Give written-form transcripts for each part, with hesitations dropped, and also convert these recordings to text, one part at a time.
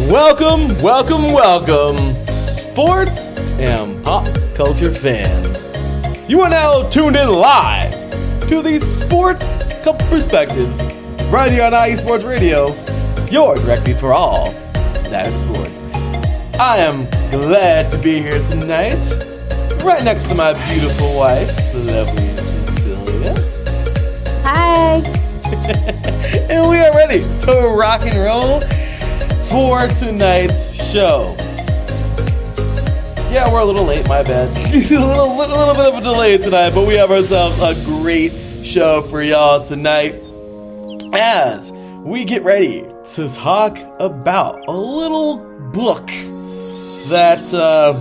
Welcome, sports and pop culture fans. You are now tuned in live to the Sports Perspective right here on IE Sports Radio, your direct feed for all that is sports. I am glad to be here tonight, right next to my beautiful wife, the lovely Cecilia. Hi. And we are ready to rock and roll for tonight's show. Yeah, we're a little late, my bad. a little bit of a delay tonight, but we have ourselves a great show for y'all tonight as we get ready to talk about a little book that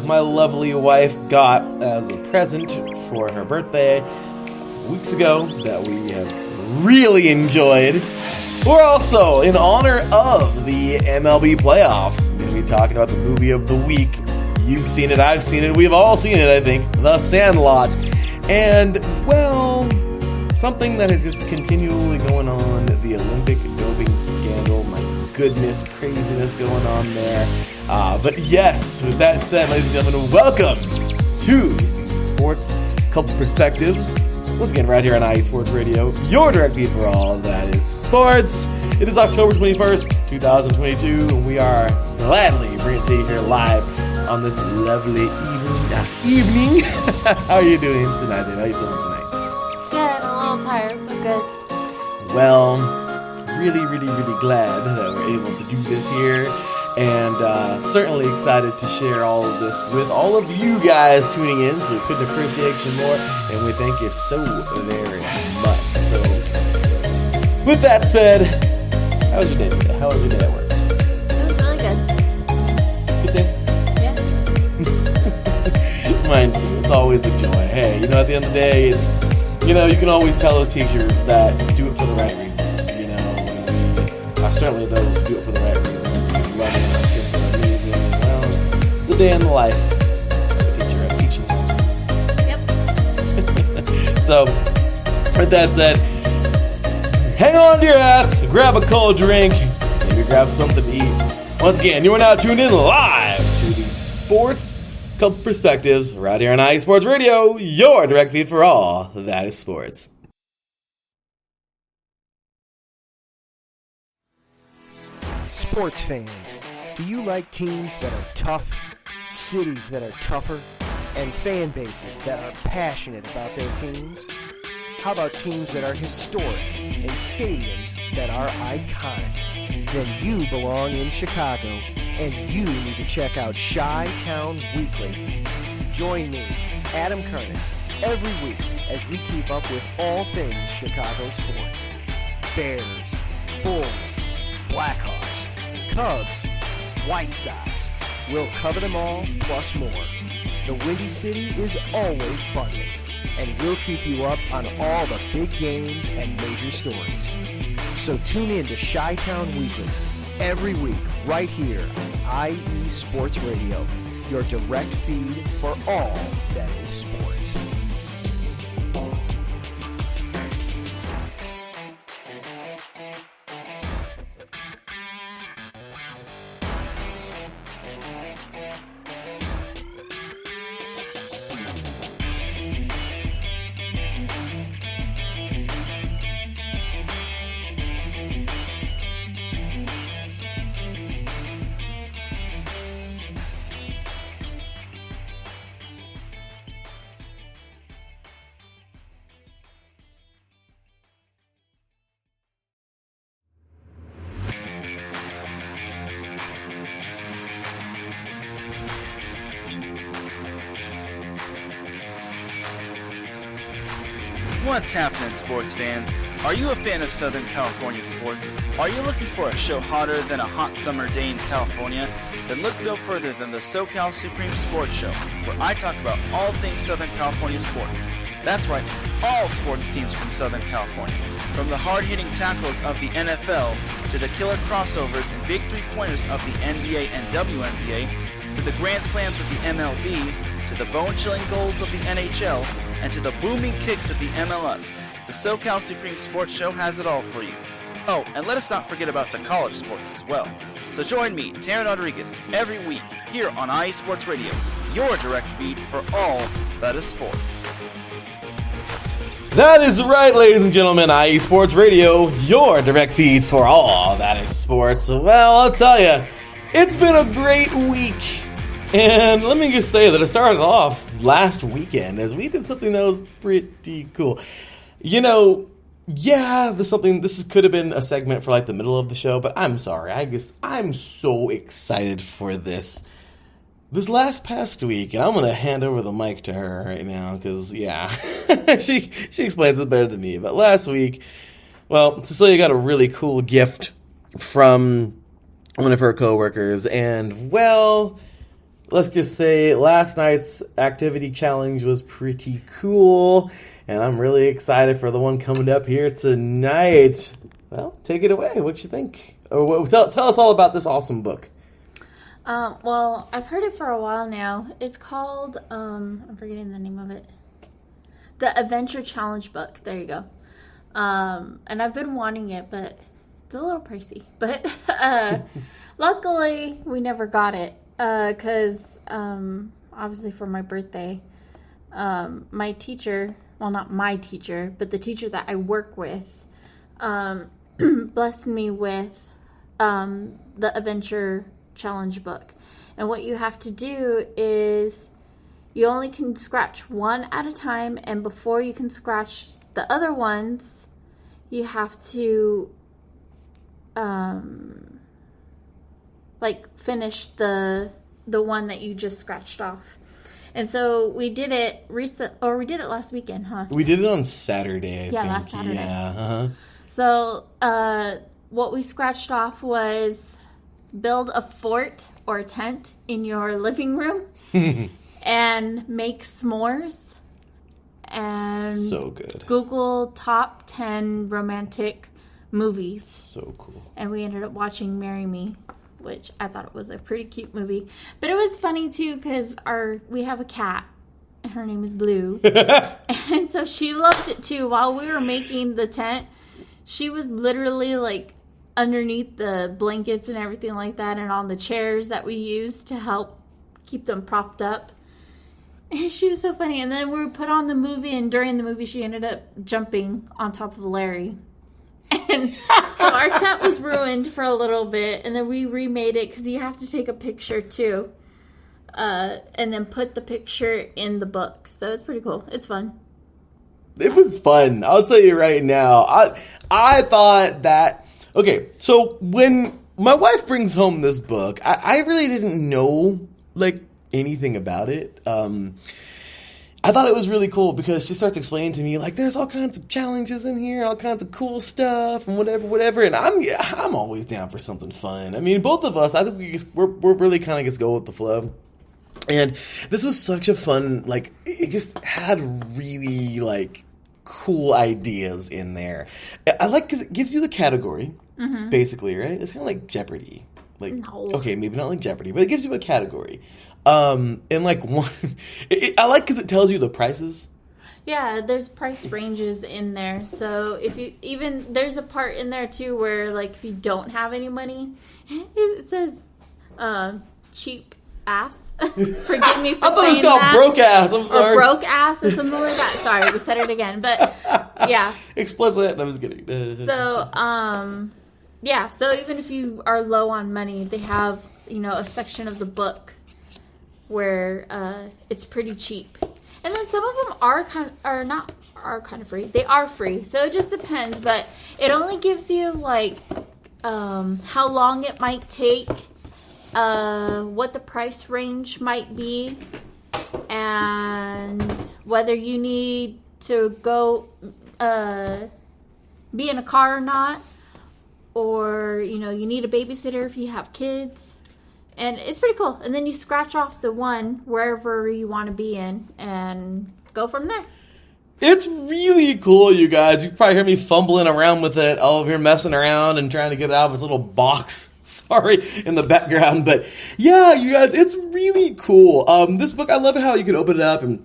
my lovely wife got as a present for her birthday weeks ago that we have really enjoyed. We're also, in honor of the MLB Playoffs, going to be talking about the movie of the week. You've seen it, I've seen it, we've all seen it, I think, The Sandlot. And, well, something that is just continually going on, the Olympic doping scandal. My goodness, craziness going on there. But yes, with that said, ladies and gentlemen, welcome to the Sports Couple Perspectives. Once again, right here on IE Sports Radio, your direct feed for all that is sports. It is October 21st, 2022, and we are gladly bringing it to you here live on this lovely evening. How are you doing tonight, Dave? How are you feeling tonight? Yeah, I'm a little tired, but good. Well, really glad that we're able to do this here. And certainly excited to share all of this with all of you guys tuning in, so we couldn't appreciate you more, and we thank you so very much. So, with that said, how was your day today? How was your day at work? It was really good. Good day? Yeah. Mine too. It's always a joy. Hey, at the end of the day, it's, you can always tell those teachers that do it for the right reasons, and we are certainly those who do it for the right reasons. Loving our kids are amazing. Well, it's the day in the life of a teaching. Yep. So, with that said, hang on to your hats, grab a cold drink, maybe grab something to eat. Once again, you are now tuned in live to the Sports Couple Perspectives right here on IE Sports Radio, your direct feed for all that is sports. Sports fans, do you like teams that are tough, cities that are tougher, and fan bases that are passionate about their teams? How about teams that are historic and stadiums that are iconic? Then you belong in Chicago, and you need to check out Chi-Town Weekly. Join me, Adam Kernan, every week as we keep up with all things Chicago sports. Bears, Bulls, Blackhawks, Cubs, White Sox. We'll cover them all, plus more. The Windy City is always buzzing, and we'll keep you up on all the big games and major stories. So tune in to Chi-Town Weekly every week right here on IE Sports Radio, your direct feed for all that is sports. What's happening, sports fans? Are you a fan of Southern California sports? Are you looking for a show hotter than a hot summer day in California? Then look no further than the SoCal Supreme Sports Show, where I talk about all things Southern California sports. That's right, all sports teams from Southern California. From the hard-hitting tackles of the NFL, to the killer crossovers and big three-pointers of the NBA and WNBA, to the grand slams of the MLB, to the bone-chilling goals of the NHL, and to the booming kicks of the MLS, the SoCal Supreme Sports Show has it all for you. Oh, and let us not forget about the college sports as well. So join me, Taryn Rodriguez, every week here on IE Sports Radio, your direct feed for all that is sports. That is right, ladies and gentlemen. IE Sports Radio, your direct feed for all that is sports. Well, I'll tell you, it's been a great week. And let me just say that it started off last weekend as we did something that was pretty cool. You know, yeah, this could have been a segment for like the middle of the show, but I'm sorry. I'm so excited for this past week, and I'm going to hand over the mic to her right now because, yeah, she explains it better than me. But last week, well, Cecilia got a really cool gift from one of her coworkers, and, well, let's just say last night's activity challenge was pretty cool, and I'm really excited for the one coming up here tonight. Well, take it away. What you think? Or tell us all about this awesome book. Well, I've heard it for a while now. It's called, I'm forgetting the name of it. The Adventure Challenge book. There you go. And I've been wanting it, but it's a little pricey. But luckily, we never got it. Because, obviously for my birthday, my teacher, well, not my teacher, but the teacher that I work with, blessed me with the Adventure Challenge book. And what you have to do is you only can scratch one at a time, and before you can scratch the other ones, you have to finish the one that you just scratched off. And so we did it last weekend, huh? We did it on Saturday, I think. Last Saturday. Yeah, uh-huh. So what we scratched off was build a fort or a tent in your living room and make s'mores and so good. Google top 10 romantic movies. So cool. And we ended up watching Marry Me, which I thought it was a pretty cute movie. But it was funny too because we have a cat. Her name is Blue. And so she loved it too. While we were making the tent, she was literally like underneath the blankets and everything like that, and on the chairs that we used to help keep them propped up. And she was so funny. And then we put on the movie, and during the movie she ended up jumping on top of Larry. And so our tent was ruined for a little bit, and then we remade it because you have to take a picture too, and then put the picture in the book. So it's pretty cool. It's fun. It was fun. I'll tell you right now. I thought that. Okay, so when my wife brings home this book, I really didn't know, like, anything about it. I thought it was really cool because she starts explaining to me, like, there's all kinds of challenges in here, all kinds of cool stuff, and whatever, and I'm always down for something fun. I mean, both of us, I think we're really kind of just go with the flow. And this was such a fun, like, it just had really, like, cool ideas in there. I like because it gives you the category. Mm-hmm. Basically, right? It's kind of like Jeopardy. Like, no. Okay, maybe not like Jeopardy, but it gives you a category. And like one, I like because it tells you the prices. Yeah, there's price ranges in there. So if you there's a part in there too where like if you don't have any money, it says cheap ass. Forgive me for saying that. I thought it was called broke ass. I'm sorry. Or broke ass or something like that. Sorry, we said it again. But yeah. Explicit. I was kidding. So yeah, so even if you are low on money, they have, a section of the book where it's pretty cheap. And then some of them are kind of free. They are free. So it just depends, but it only gives you like how long it might take, what the price range might be, and whether you need to go be in a car or not. Or, you need a babysitter if you have kids. And it's pretty cool. And then you scratch off the one wherever you want to be in and go from there. It's really cool, you guys. You probably hear me fumbling around with it all over here, messing around and trying to get it out of its little box. Sorry, in the background. But yeah, you guys, it's really cool. This book, I love how you can open it up and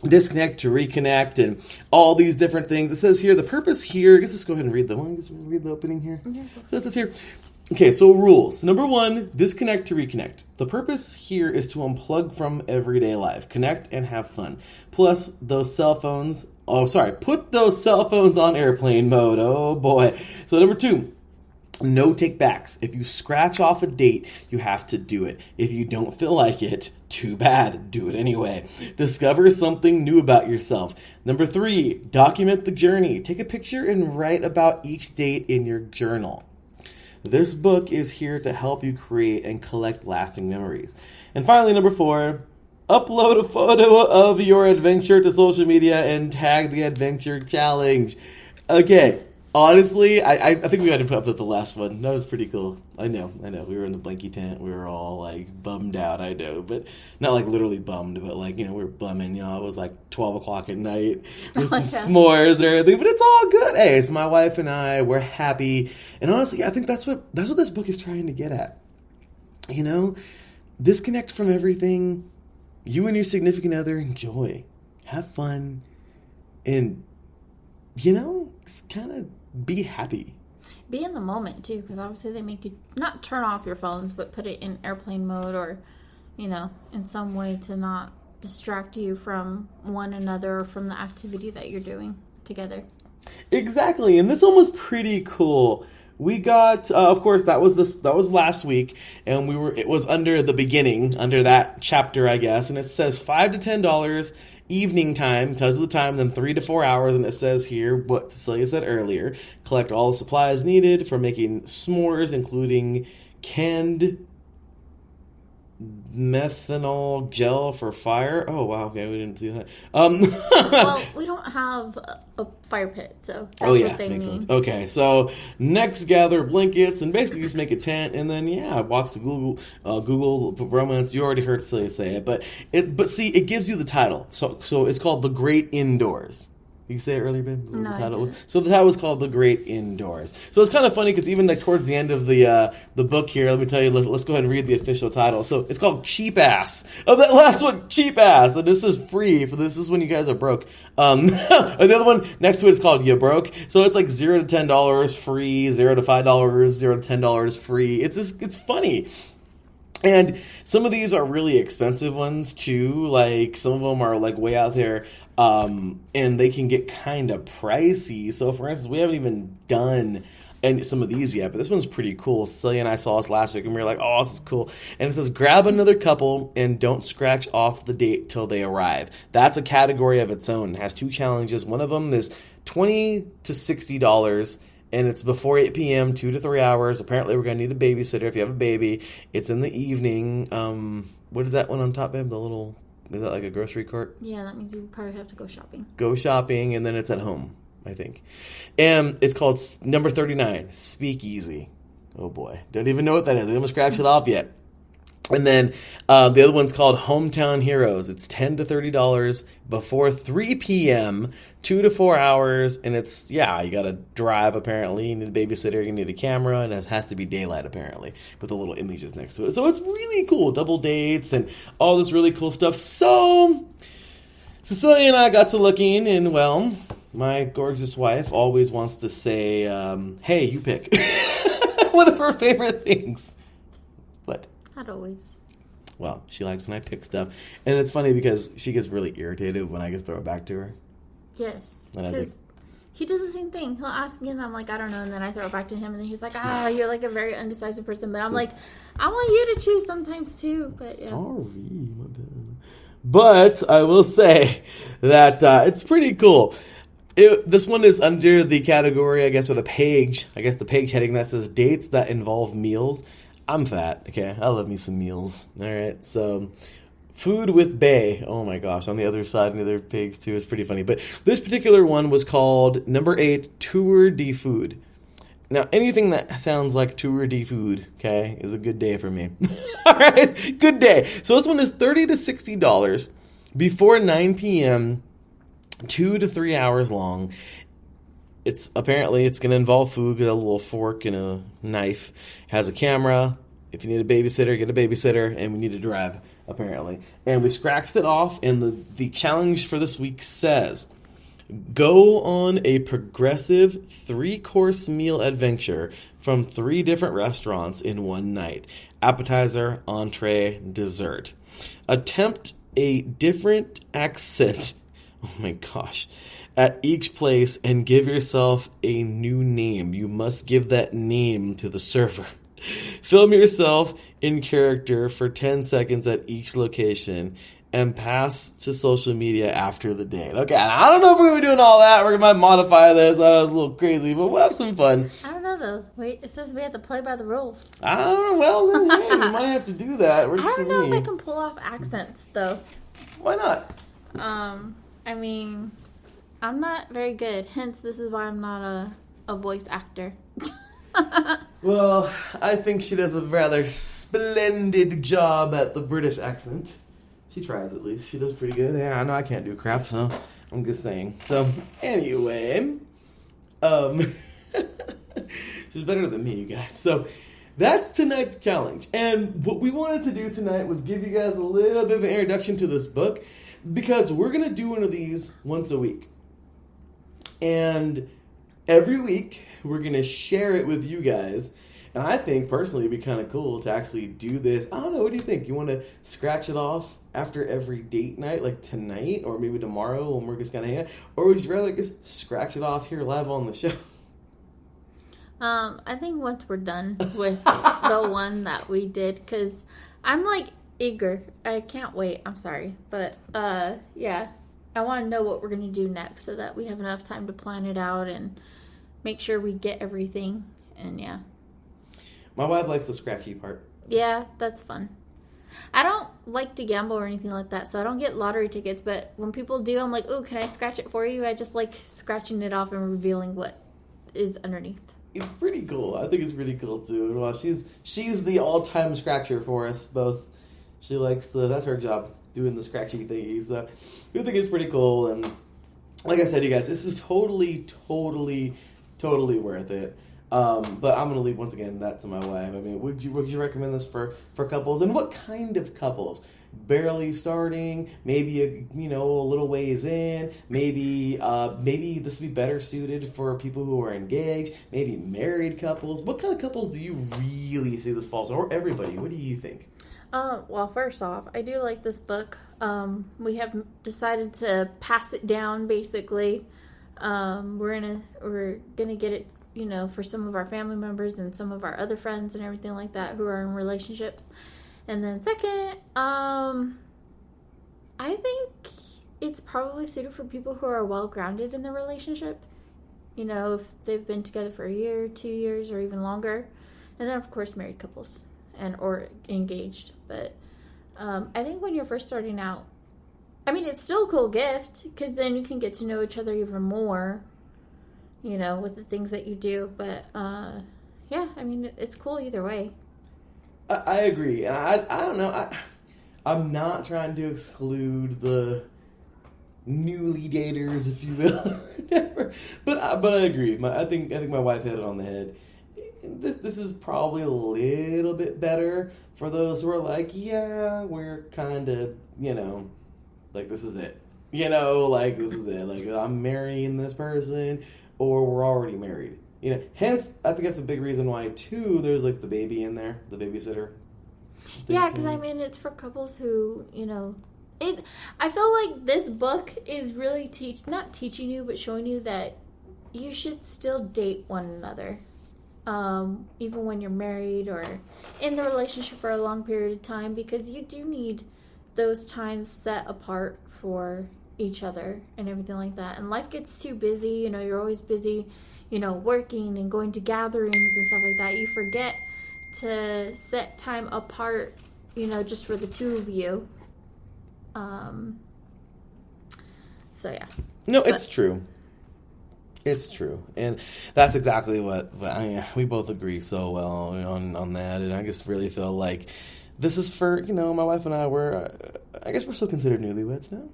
disconnect to reconnect, and all these different things. It says here, the purpose here, I guess let's go ahead and read read the opening here. So it says here, okay, so rules. Number 1, disconnect to reconnect. The purpose here is to unplug from everyday life, connect and have fun. Plus those cell phones, put those cell phones on airplane mode. Oh boy. So number 2, no take backs. If you scratch off a date, you have to do it. If you don't feel like it, too bad. Do it anyway. Discover something new about yourself. Number 3, document the journey. Take a picture and write about each date in your journal. This book is here to help you create and collect lasting memories. And finally, number 4, upload a photo of your adventure to social media and tag the adventure challenge. Okay. Honestly, I think we got to put up the last one. That was pretty cool. I know. We were in the blankie tent. We were all, like, bummed out, I know. But not, like, literally bummed, but, like, we were bumming. It was, like, 12 o'clock at night with some s'mores and everything. But it's all good. Hey, it's my wife and I. We're happy. And honestly, I think that's what this book is trying to get at. Disconnect from everything. You and your significant other enjoy. Have fun. And, kind of be happy. Be in the moment, too, because obviously they make you not turn off your phones, but put it in airplane mode or, in some way to not distract you from one another or from the activity that you're doing together. Exactly, and this one was pretty cool. We got, of course, that was last week, and it was under the beginning, under that chapter, I guess, and it says $5 to $10 evening time because of the time, then 3 to 4 hours, and it says here what Cecilia said earlier: collect all the supplies needed for making s'mores, including canned methanol gel for fire. Oh wow, okay, we didn't see that. Well, we don't have a fire pit, so that's what they makes mean. sense. Okay, so next, gather blankets and basically just make a tent, and then box of Google romance. You already heard Celia say it, but see, it gives you the title. So it's called The Great Indoors. You say it earlier, babe? No, I didn't. So the title was called The Great Indoors. So it's kind of funny because even like towards the end of the book here, let me tell you, let's go ahead and read the official title. So it's called Cheap Ass. Oh, that last one, Cheap Ass. And this is free. This is when you guys are broke. And the other one next to it is called You Broke. So it's like $0 to $10 free, $0 to $5, $0 to $10 free. It's funny. And some of these are really expensive ones too. Like some of them are like way out there. And they can get kind of pricey. So, for instance, we haven't even done some of these yet, but this one's pretty cool. Celia and I saw this last week, and we were like, oh, this is cool. And it says, grab another couple and don't scratch off the date till they arrive. That's a category of its own. It has 2 challenges. One of them is $20 to $60, and it's before 8 p.m., 2 to 3 hours. Apparently, we're going to need a babysitter if you have a baby. It's in the evening. What is that one on top, babe? The little... Is that like a grocery cart? Yeah, that means you probably have to go shopping. Go shopping, and then it's at home, I think. And it's called number 39, Speakeasy. Oh, boy. Don't even know what that is. We haven't scratched it off yet. And then the other one's called Hometown Heroes. It's $10 to $30 before 3 p.m., 2 to 4 hours, and it's, you got to drive, apparently. You need a babysitter, you need a camera, and it has to be daylight, apparently, with the little images next to it. So it's really cool. Double dates and all this really cool stuff. So Cecilia and I got to looking, and, well, my gorgeous wife always wants to say, hey, you pick. One of her favorite things. What? Not always. Well, she likes when I pick stuff. And it's funny because she gets really irritated when I just throw it back to her. Yes. And he does the same thing. He'll ask me and I'm like, I don't know. And then I throw it back to him and then he's like, you're like a very undecisive person. But I'm like, I want you to choose sometimes too. But yeah. Sorry, my bad. But I will say that it's pretty cool. This one is under the category, I guess, or the page heading that says dates that involve meals. I'm fat. Okay, I love me some meals. All right, so Food with Bae. Oh my gosh, on the other side, on the other page too, is pretty funny. But this particular one was called number 8, Tour de Food. Now, anything that sounds like Tour de Food, okay, is a good day for me. All right, good day. So this one is $30 to $60 before 9 p.m., 2 to 3 hours long. It's going to involve food, get a little fork and a knife. It has a camera. If you need a babysitter, get a babysitter, and we need to drive. apparently. And we scratched it off, and the challenge for this week says, go on a progressive 3-course meal adventure from 3 different restaurants in one night. Appetizer, entree, dessert. Attempt a different accent, oh my gosh, at each place and give yourself a new name. You must give that name to the server. Film yourself in character for 10 seconds at each location and pass to social media after the date. Okay, I don't know if we're going to be doing all that. We're going to modify this. I know it's a little crazy, but we'll have some fun. I don't know, though. Wait, it says we have to play by the rules. I don't know. Well, then, hey, we might have to do that. I don't know if I can pull off accents, though. Why not? I mean, I'm not very good. Hence, this is why I'm not a voice actor. Well, I think she does a rather splendid job at the British accent. She tries, at least. She does pretty good. Yeah, I know I can't do crap, so I'm just saying. So, anyway, she's better than me, you guys. So, that's tonight's challenge. And what we wanted to do tonight was give you guys a little bit of an introduction to this book, because we're going to do one of these once a week. And every week, we're going to share it with you guys. And I think, personally, it'd be kind of cool to actually do this. I don't know, what do you think? You want to scratch it off after every date night, like tonight, or maybe tomorrow when we're just kind of hanging out? Or would you rather just scratch it off here live on the show? I think once we're done with the one that we did, because I'm, like, eager. I can't wait. I'm sorry. But, yeah, I want to know what we're going to do next so that we have enough time to plan it out and make sure we get everything. And, yeah. My wife likes the scratchy part. Yeah, that's fun. I don't like to gamble or anything like that, so I don't get lottery tickets. But when people do, I'm like, oh, can I scratch it for you? I just like scratching it off and revealing what is underneath. It's pretty cool. I think it's pretty cool, too. Well, she's the all-time scratcher for us both. She likes that's her job, doing the scratchy thingy. So we think it's pretty cool. And like I said, you guys, this is totally worth it. But I'm going to leave, once again, that to my wife. I mean, would you recommend this for couples? And what kind of couples? Barely starting, maybe a little ways in, maybe this would be better suited for people who are engaged, maybe married couples. What kind of couples do you really see this falls on? Or everybody? What do you think? Well, first off, I do like this book. We have decided to pass it down, basically. We're gonna get it, for some of our family members and some of our other friends and everything like that who are in relationships. And then second, I think it's probably suited for people who are well-grounded in their relationship. If they've been together for a year, 2 years, or even longer. And then, of course, married couples or engaged. But I think when you're first starting out, I mean, it's still a cool gift because then you can get to know each other even more, with the things that you do. But, yeah, I mean, it's cool either way. I agree. And I don't know. I'm not trying to exclude the newly daters, if you will, or whatever. But I agree. I think my wife hit it on the head. This is probably a little bit better for those who are like, yeah, we're kind of, like, this is it. Like, this is it. Like, I'm marrying this person, or we're already married. Hence, I think that's a big reason why, too, there's, like, the baby in there, the babysitter. Yeah, because, I mean, it's for couples who, I feel like this book is really not teaching you, but showing you that you should still date one another. Even when you're married or in the relationship for a long period of time, because you do need those times set apart for each other and everything like that. And life gets too busy, you're always busy, working and going to gatherings and stuff like that. You forget to set time apart, just for the two of you. So yeah. No, it's true. It's true. And that's exactly what we both agree so well on that. And I just really feel like this is for, my wife and I guess we're still considered newlyweds now.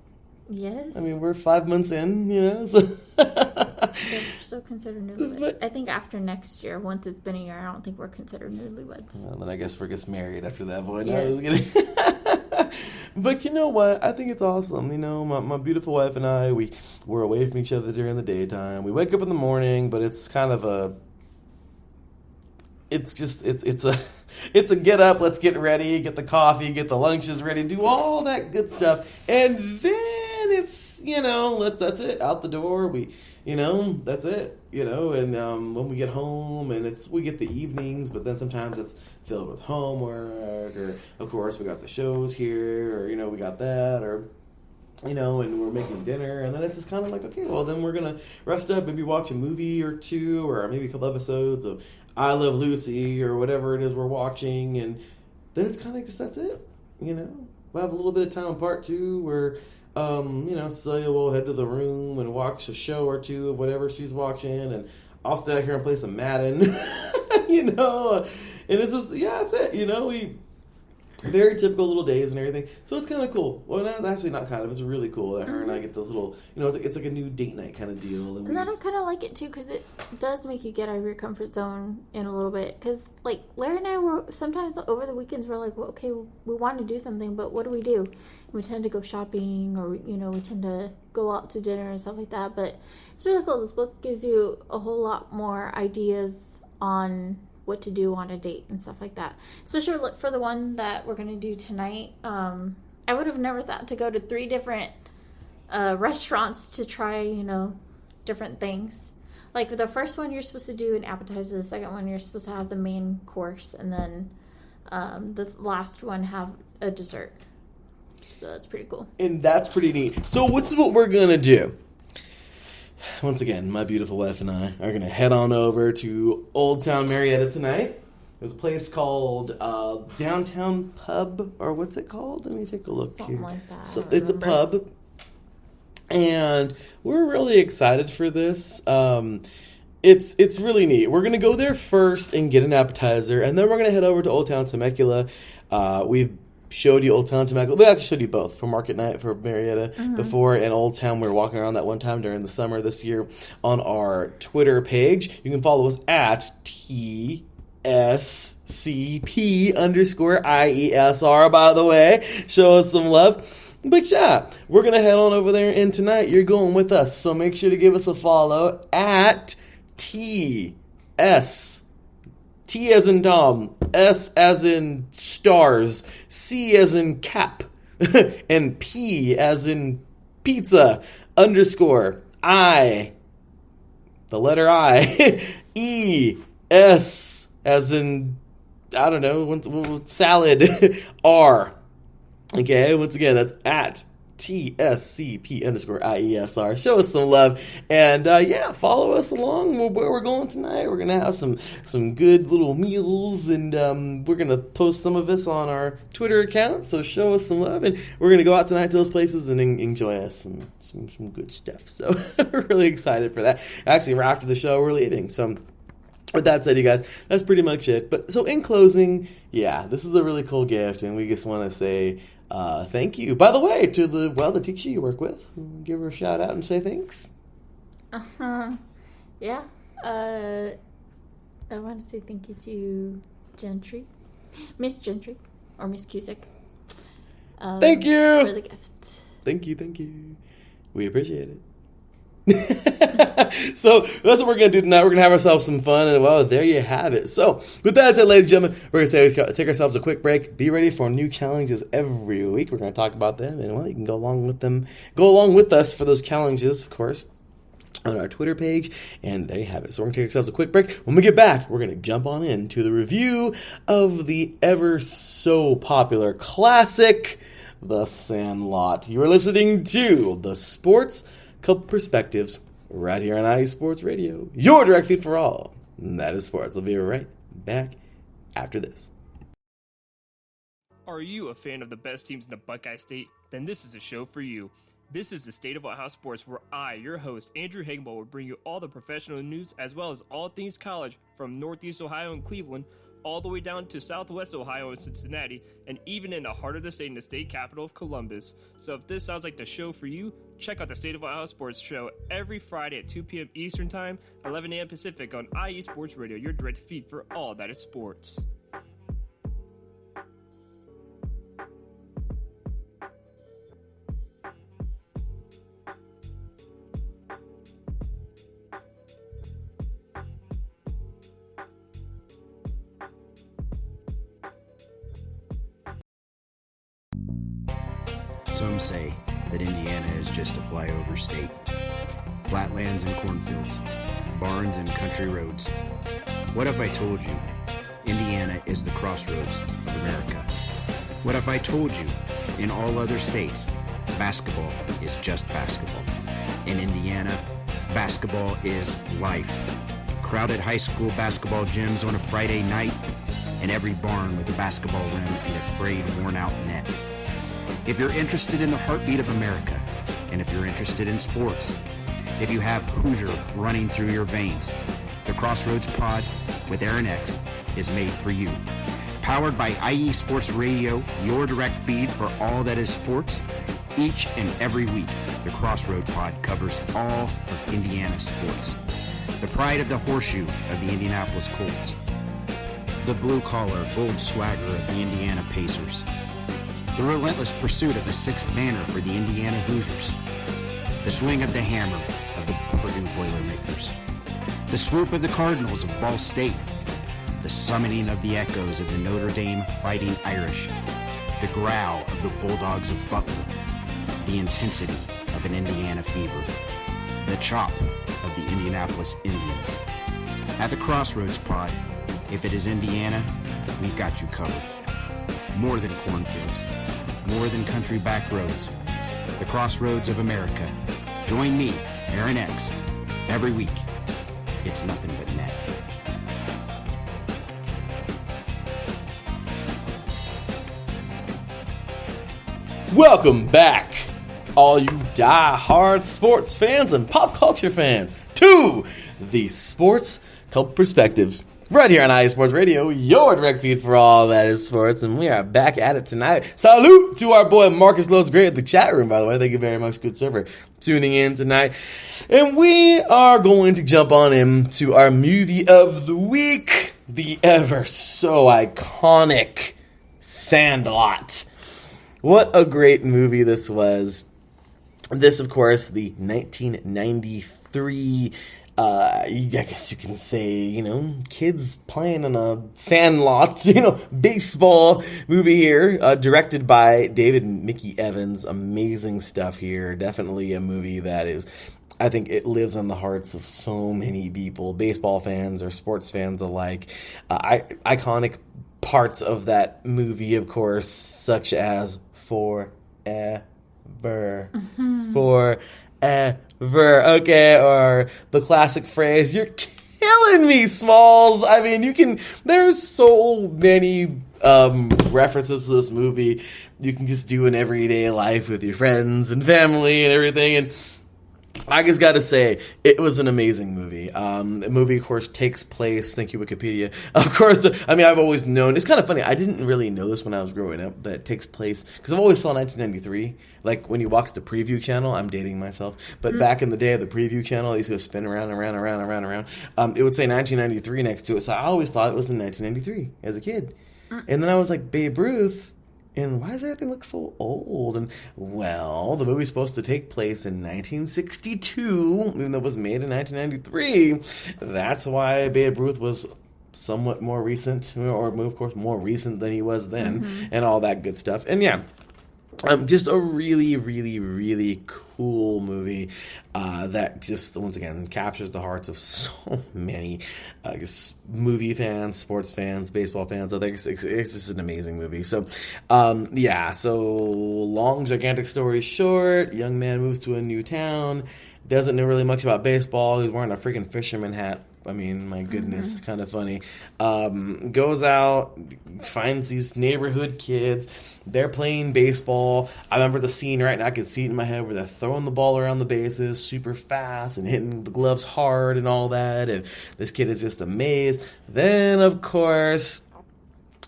Yes. I mean, we're 5 months in, so. Yes, we're still considered newlyweds. I think after next year, once it's been a year, I don't think we're considered newlyweds. Well, then I guess we're just married after that point. Yes. No, I was kidding. But you know what? I think it's awesome. You know, my beautiful wife and I, we're away from each other during the daytime. We wake up in the morning, but it's kind of it's a get up, let's get ready, get the coffee, get the lunches ready, do all that good stuff, and then it's, that's it, out the door. That's it, and when we get home, and we get the evenings, but then sometimes it's filled with homework, or of course we got the shows here, or we got that, or and we're making dinner, and then it's just kind of like, okay, well, then we're gonna rest up, maybe watch a movie or two, or maybe a couple episodes of I Love Lucy, or whatever it is we're watching, and then it's kind of just, that's it, We'll have a little bit of time apart, too, where, Celia will head to the room and watch a show or two of whatever she's watching, and I'll stay out here and play some Madden, and it's just, that's it, we... Very typical little days and everything. So it's kind of cool. Well, no, actually not kind of. It's really cool that her and I get those little, it's like a new date night kind of deal. And then I kind of like it, too, because it does make you get out of your comfort zone in a little bit. Because, like, Larry and I were, sometimes over the weekends, we're like, well, okay, we want to do something, but what do? And we tend to go shopping, or, we tend to go out to dinner and stuff like that. But it's really cool. This book gives you a whole lot more ideas on what to do on a date and stuff like that. Especially for the one that we're going to do tonight. I would have never thought to go to 3 different restaurants to try, different things. Like the first one, you're supposed to do an appetizer. The second one, you're supposed to have the main course. And then the last one, have a dessert. So that's pretty cool. And that's pretty neat. So this is what we're going to do. Once again, my beautiful wife and I are going to head on over to Old Town Marietta tonight. There's a place called Downtown Pub, or what's it called? Let me take a look Something here. Like that. So it's a pub, and we're really excited for this. It's really neat. We're going to go there first and get an appetizer, and then we're going to head over to Old Town Temecula. We've showed you Old Town Temecula. We actually showed you both for Market Night for Marietta before, and Old Town. We were walking around that one time during the summer this year on our Twitter page. You can follow us at TSCP_IESR, by the way. Show us some love. But yeah, we're going to head on over there, and tonight you're going with us. So make sure to give us a follow at TS. T as in Tom, S as in stars, C as in cap, and P as in pizza, _ I, the letter I, E, S as in, I don't know, salad, R. Okay, once again, that's at TSCP_IESR. Show us some love, and follow us along where we're going tonight. We're gonna have some good little meals, and we're gonna post some of this on our Twitter account. So show us some love, and we're gonna go out tonight to those places and enjoy us some good stuff. So we're really excited for that. Actually, right after the show, we're leaving. So with that said, you guys, that's pretty much it. But so in closing, this is a really cool gift, and we just want to say thank you, by the way, to the teacher you work with. Give her a shout out and say thanks. Yeah. I want to say thank you to Gentry, Miss Gentry, or Miss Cusick. Thank you for the gift. Thank you. We appreciate it. So that's what we're going to do tonight. We're going to have ourselves some fun, and there you have it. So with that said, ladies and gentlemen, we're going to take ourselves a quick break. Be ready for new challenges every week. We're going to talk about them, and you can go along with us for those challenges, of course, on our Twitter page, and there you have it. So we're going to take ourselves a quick break. When we get back, we're going to jump on into the review of the ever so popular classic, The Sandlot. You are listening to the Sports Couple Perspectives right here on IE Sports Radio, your direct feed for all. And that is sports. I'll be right back after this. Are you a fan of the best teams in the Buckeye State? Then this is a show for you. This is the State of Ohio Sports, where I, your host, Andrew Higginbotham, will bring you all the professional news as well as all things college from Northeast Ohio and Cleveland all the way down to Southwest Ohio and Cincinnati, and even in the heart of the state in the state capital of Columbus. So if this sounds like the show for you, check out the State of Ohio Sports Show every Friday at 2 p.m. Eastern Time, 11 a.m. Pacific on IE Sports Radio, your direct feed for all that is sports. Some say that Indiana is just a flyover state. Flatlands and cornfields, barns and country roads. What if I told you Indiana is the crossroads of America? What if I told you in all other states, basketball is just basketball? In Indiana, basketball is life. Crowded high school basketball gyms on a Friday night, and every barn with a basketball rim and a frayed, worn-out net. If you're interested in the heartbeat of America, and if you're interested in sports, if you have Hoosier running through your veins, the Crossroads Pod with Aaron X is made for you. Powered by IE Sports Radio, your direct feed for all that is sports. Each and every week, the Crossroad Pod covers all of Indiana sports. The pride of the horseshoe of the Indianapolis Colts. The blue-collar gold swagger of the Indiana Pacers. The relentless pursuit of the sixth banner for the Indiana Hoosiers. The swing of the hammer of the Purdue Boilermakers. The swoop of the Cardinals of Ball State. The summoning of the echoes of the Notre Dame Fighting Irish. The growl of the Bulldogs of Butler. The intensity of an Indiana fever. The chop of the Indianapolis Indians. At the Crossroads Pod, if it is Indiana, we've got you covered. More than cornfields. More than country back roads. The Crossroads of America. Join me, Aaron X, every week. It's nothing but net. Welcome back, all you die-hard sports fans and pop culture fans, to the Sports Cult Perspectives. Right here on IE Sports Radio, your direct feed for all that is sports, and we are back at it tonight. Salute to our boy Marcus Lowe's great at the chat room, by the way. Thank you very much, good sir, for tuning in tonight. And we are going to jump on into our movie of the week, the ever so iconic Sandlot. What a great movie this was. This, of course, the 1993, I guess you can say, kids playing in a sandlot, baseball movie here, directed by David Mickey Evans. Amazing stuff here. Definitely a movie that is, I think it lives in the hearts of so many people, baseball fans or sports fans alike. Iconic parts of that movie, of course, such as forever. Forever. Okay, or the classic phrase, "You're killing me, Smalls." I mean, there's so many references to this movie you can just do in everyday life with your friends and family and everything, and I just got to say, it was an amazing movie. The movie, of course, takes place, thank you, Wikipedia. Of course, I've always known, it's kind of funny, I didn't really know this when I was growing up, that it takes place, because I've always saw 1993, like when you watch the preview channel, I'm dating myself, but back in the day, the preview channel, I used to go spin around, it would say 1993 next to it, so I always thought it was in 1993 as a kid. And then I was like, Babe Ruth, and why does everything look so old? And, well, the movie's supposed to take place in 1962, even though it was made in 1993. That's why Babe Ruth was somewhat more recent, or, of course, more recent than he was then, and all that good stuff. And, yeah, just a really, really, really cool movie that just, once again, captures the hearts of so many movie fans, sports fans, baseball fans. I think it's just an amazing movie. So, so long, gigantic story short, young man moves to a new town, doesn't know really much about baseball. He's wearing a freaking fisherman hat. I mean, my goodness, kind of funny. Goes out, finds these neighborhood kids. They're playing baseball. I remember the scene right now. I could see it in my head where they're throwing the ball around the bases super fast and hitting the gloves hard and all that. And this kid is just amazed. Then, of course,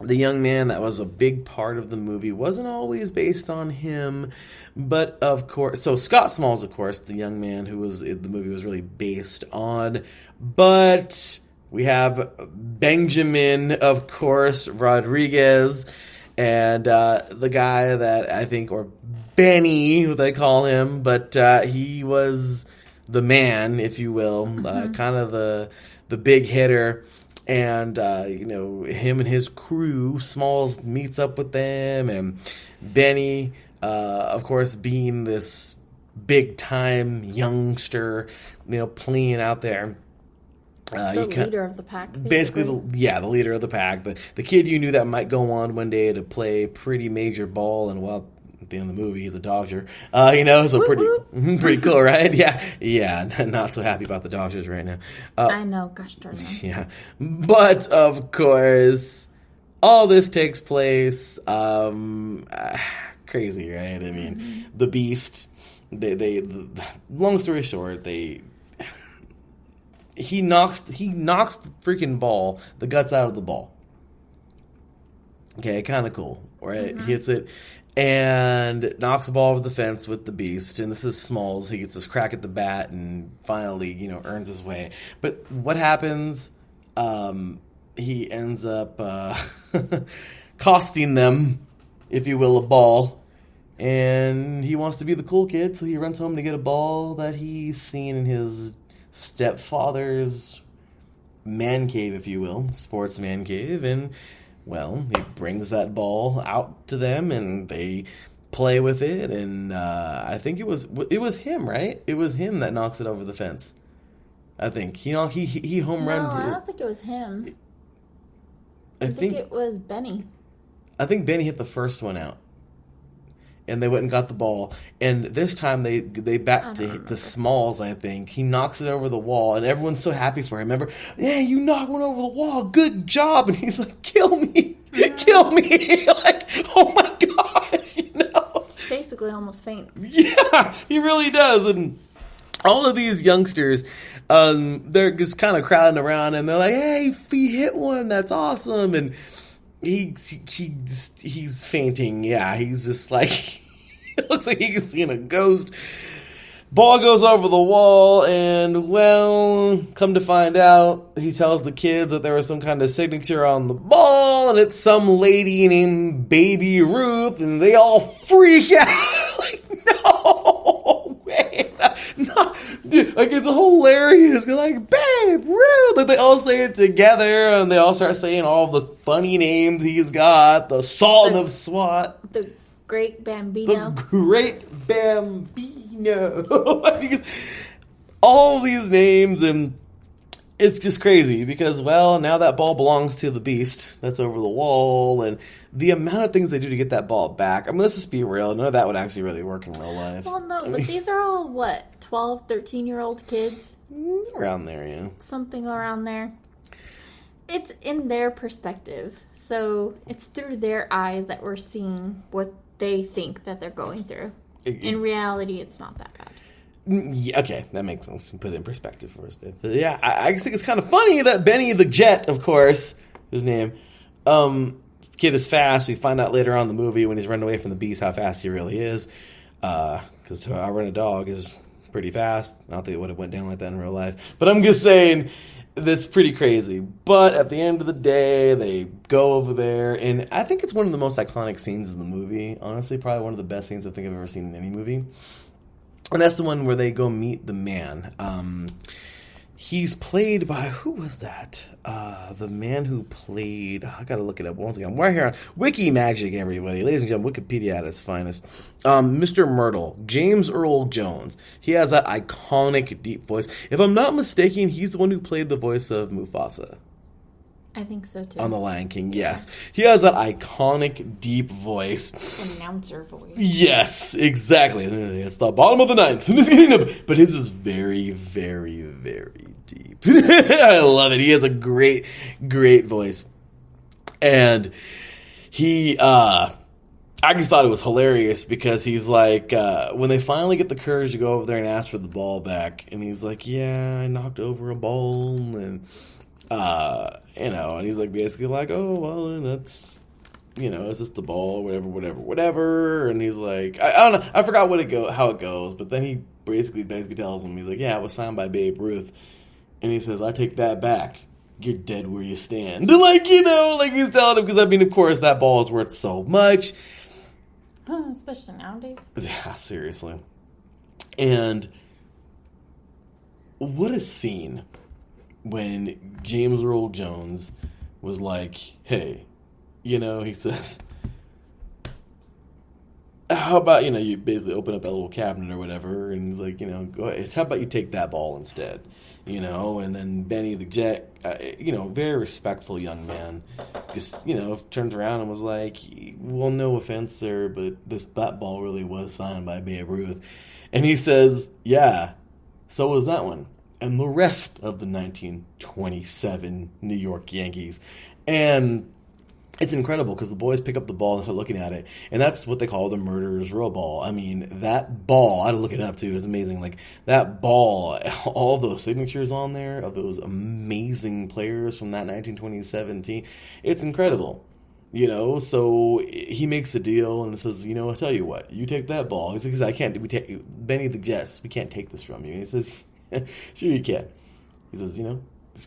the young man that was a big part of the movie wasn't always based on him. But, of course, so Scott Smalls, of course, the young man who the movie was really based on. But we have Benjamin, of course, Rodriguez, and the guy that I think, or Benny, who they call him, but he was the man, if you will, kind of the big hitter. And, him and his crew, Smalls meets up with them, and Benny of course, being this big-time youngster, playing out there. The leader of the pack. Basically, the leader of the pack. The kid you knew that might go on one day to play pretty major ball, and at the end of the movie, he's a Dodger. So pretty cool, right? Yeah. Not so happy about the Dodgers right now. I know, gosh darn them. Yeah, but of course, all this takes place. Crazy, right? I mean, the Beast. Long story short, he knocks the freaking ball, the guts out of the ball. Okay, kind of cool, right? He hits it and knocks the ball over the fence with the Beast. And this is Smalls. He gets this crack at the bat and finally, earns his way. But what happens? He ends up costing them, if you will, a ball. And he wants to be the cool kid, so he runs home to get a ball that he's seen in his stepfather's man cave, if you will, sports man cave. And, well, he brings that ball out to them, and they play with it. And I think it was him, right? It was him that knocks it over the fence. I think he home run. No, I don't think it was him. I think it was Benny. I think Benny hit the first one out. And they went and got the ball. And this time they back to Smalls, I think. He knocks it over the wall, and everyone's so happy for him. Remember? Yeah, you knocked one over the wall. Good job. And he's like, kill me. Kill me. Like, oh my gosh, Basically almost faints. Yeah, he really does. And all of these youngsters, they're just kind of crowding around, and they're like, hey, he hit one. That's awesome. And he's fainting. Yeah, he's just like, it looks like he's seeing a ghost. Ball goes over the wall, and, well, come to find out, he tells the kids that there was some kind of signature on the ball, and it's some lady named Baby Ruth, and they all freak out. Like, no way. No. Dude, like, it's hilarious. They're like, Babe Ruth. Like, they all say it together, and they all start saying all the funny names he's got. The Sultan of SWAT. The Great Bambino. The Great Bambino. Because all these names, and it's just crazy because, well, now that ball belongs to the Beast that's over the wall, and the amount of things they do to get that ball back. I mean, let's just be real. None of that would actually really work in real life. Well, no, but these are all, 12, 13-year-old kids? Around there, yeah. Something around there. It's in their perspective. So it's through their eyes that we're seeing what they think that they're going through. In reality, it's not that bad. Yeah, okay, that makes sense. Put it in perspective for us. But yeah, I just think it's kind of funny that Benny the Jet, of course, his name, kid is fast. We find out later on in the movie when he's running away from the Beast how fast he really is. Because to outrun a dog is pretty fast. Not that it would have went down like that in real life. But I'm just saying, that's pretty crazy. But at the end of the day, they go over there, and I think it's one of the most iconic scenes in the movie. Honestly, probably one of the best scenes I think I've ever seen in any movie. And that's the one where they go meet the man. He's played by, who was that? The man who played, I gotta look it up once again. We're here on Wiki Magic, everybody. Ladies and gentlemen, Wikipedia at its finest. Mr. Myrtle, James Earl Jones. He has that iconic deep voice. If I'm not mistaken, he's the one who played the voice of Mufasa. I think so, too. On The Lion King, yes. He has that iconic, deep voice. Announcer voice. Yes, exactly. It's the bottom of the ninth. But his is very, very, very deep. I love it. He has a great, great voice. And he, I just thought it was hilarious because he's like, when they finally get the courage to go over there and ask for the ball back, and he's like, yeah, I knocked over a ball, and and he's like basically like, oh, well, and that's, it's just the ball, whatever. And he's like, I don't know, I forgot how it goes, but then he basically tells him, he's like, yeah, it was signed by Babe Ruth. And he says, I take that back. You're dead where you stand. Like, he's telling him, because, of course, that ball is worth so much. Especially nowadays. Yeah, seriously. And what a scene when James Earl Jones was like, hey, he says, how about, you basically open up a little cabinet or whatever, and he's like, go ahead. How about you take that ball instead? And then Benny the Jet, very respectful young man, just, turns around and was like, well, no offense, sir, but that ball really was signed by Babe Ruth. And he says, yeah, so was that one. And the rest of the 1927 New York Yankees. And it's incredible because the boys pick up the ball and start looking at it. And that's what they call the murderer's row ball. I mean, that ball, I had to look it up too. It's amazing. Like, that ball, all those signatures on there of those amazing players from that 1927 team. It's incredible. So he makes a deal and says, I'll tell you what, you take that ball. He says, Benny the Jets, we can't take this from you. And he says, sure you can. He says,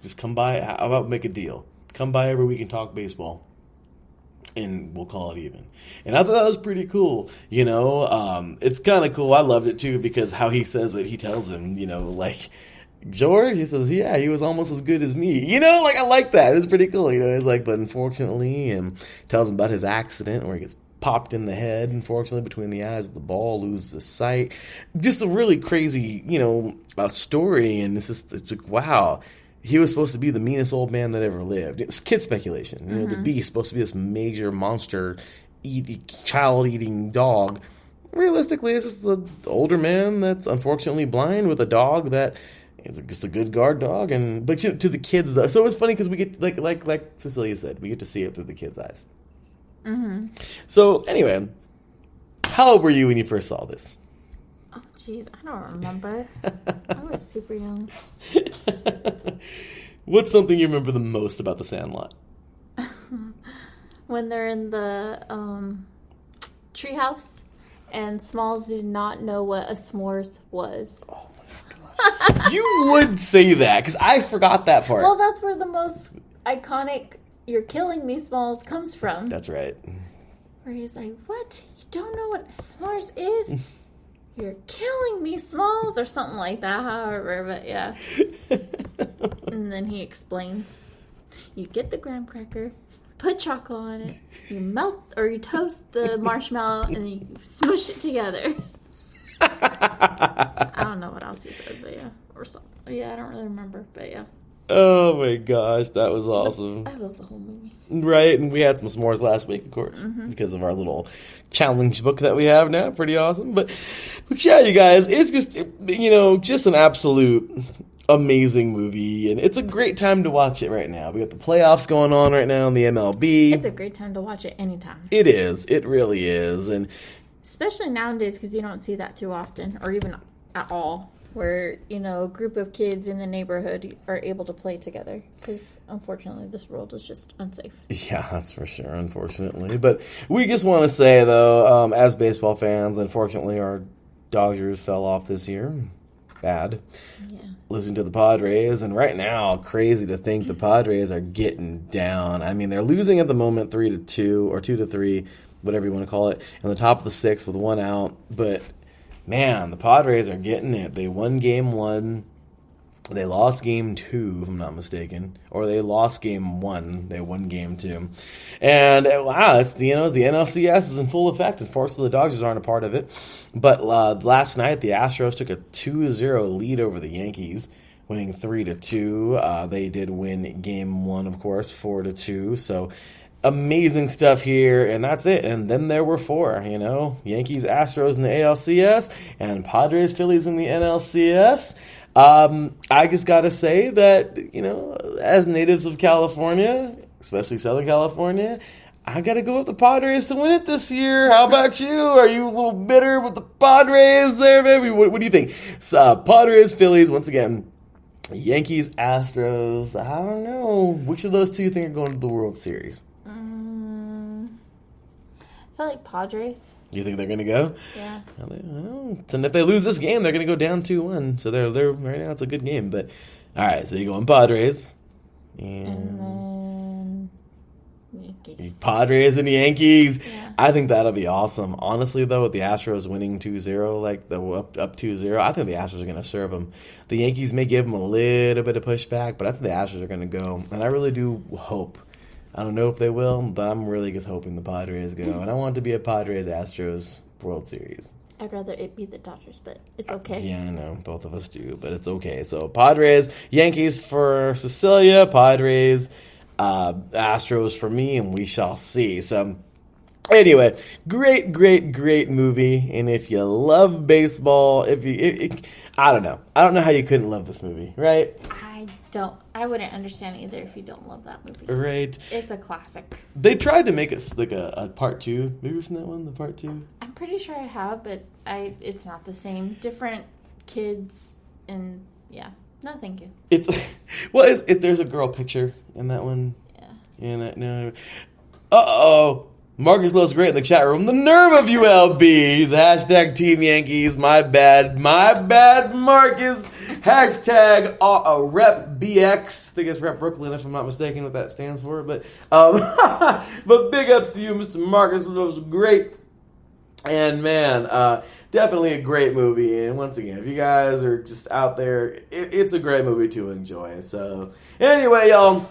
just come by. How about make a deal? Come by every week and talk baseball, and we'll call it even. And I thought that was pretty cool. It's kind of cool. I loved it too because how he says it, he tells him, George, he says, yeah, he was almost as good as me. I like that. It's pretty cool. It's like, but unfortunately, and tells him about his accident where he gets popped in the head, unfortunately, between the eyes of the ball, loses his sight. Just a really crazy, story. And it's like, wow. He was supposed to be the meanest old man that ever lived. It's kid speculation. The beast supposed to be this major monster, child-eating dog. Realistically, it's just an older man that's unfortunately blind with a dog that is just a good guard dog. But to the kids, though, so it's funny because we get like Cecilia said, we get to see it through the kids' eyes. Mm-hmm. So anyway, how old were you when you first saw this? Oh, jeez, I don't remember. I was super young. What's something you remember the most about the Sandlot? When they're in the treehouse, and Smalls did not know what a s'mores was. Oh my gosh! You would say that because I forgot that part. Well, that's where the most iconic "You're killing me, Smalls" comes from. That's right. Where he's like, "What? You don't know what a s'mores is?" You're killing me, Smalls, or something like that, however, but yeah. And then he explains, you get the graham cracker, put chocolate on it, you melt, or you toast the marshmallow, and then you smush it together. I don't know what else he said, but yeah. Or something. Yeah, I don't really remember, but yeah. Oh my gosh, that was awesome. I love the whole movie. Right, and we had some s'mores last week, of course, because of our little challenge book that we have now. Pretty awesome. But yeah, you guys, it's just, just an absolute amazing movie, and it's a great time to watch it right now. We got the playoffs going on right now in the MLB. It's a great time to watch it anytime. It is. It really is. And especially nowadays, because you don't see that too often, or even at all. Where, a group of kids in the neighborhood are able to play together. Because, unfortunately, this world is just unsafe. Yeah, that's for sure, unfortunately. But we just want to say, though, as baseball fans, unfortunately, our Dodgers fell off this year. Bad. Yeah. Losing to the Padres. And right now, crazy to think the Padres are getting down. I mean, they're losing at the moment 3-2 or 2-3, whatever you want to call it, in the top of the sixth with one out. But man, the Padres are getting it. They won game 1. They lost game 2, if I'm not mistaken. Or they lost game 1. They won game 2. And, wow, it's, the NLCS is in full effect. Unfortunately, the Dodgers aren't a part of it. But last night, the Astros took a 2-0 lead over the Yankees, winning 3-2. They did win game 1, of course, 4-2. So amazing stuff here, and that's it. And then there were 4, Yankees, Astros in the ALCS, and Padres, Phillies in the NLCS. I just gotta say that, as natives of California, especially Southern California, I gotta go with the Padres to win it this year. How about you? Are you a little bitter with the Padres there, baby? What do you think? Padres, Phillies, once again. Yankees, Astros, I don't know. Which of those two you think are going to the World Series? I feel like Padres. You think they're going to go? Yeah. And if they lose this game, they're going to go down 2-1. So they're right now it's a good game. But all right, so you're going Padres. And then Yankees. Padres and Yankees. Yeah. I think that'll be awesome. Honestly, though, with the Astros winning 2-0, like the up 2-0, I think the Astros are going to serve them. The Yankees may give them a little bit of pushback, but I think the Astros are going to go. And I really do hope. I don't know if they will, but I'm really just hoping the Padres go. And I want it to be a Padres-Astros World Series. I'd rather it be the Dodgers, but it's okay. Yeah, I know. Both of us do, but it's okay. So Padres, Yankees for Cecilia, Padres, Astros for me, and we shall see. So anyway, great movie. And if you love baseball, I don't know how you couldn't love this movie, right? I wouldn't understand either if you don't love that movie. Right. It's a classic. They tried to make it like a part 2. Maybe you've seen that one, the part 2? I'm pretty sure I have, but it's not the same. Different kids and yeah. No, thank you. There's a girl picture in that one. Yeah. No. Uh-oh. Marcus looks great in the chat room. The nerve of ULB. He's hashtag Team Yankees. My bad, Marcus. Hashtag Rep BX. I think it's Rep Brooklyn, if I'm not mistaken what that stands for. But but big ups to you, Mr. Marcus. It was great. And man, definitely a great movie. And once again, if you guys are just out there, it's a great movie to enjoy. So anyway, y'all.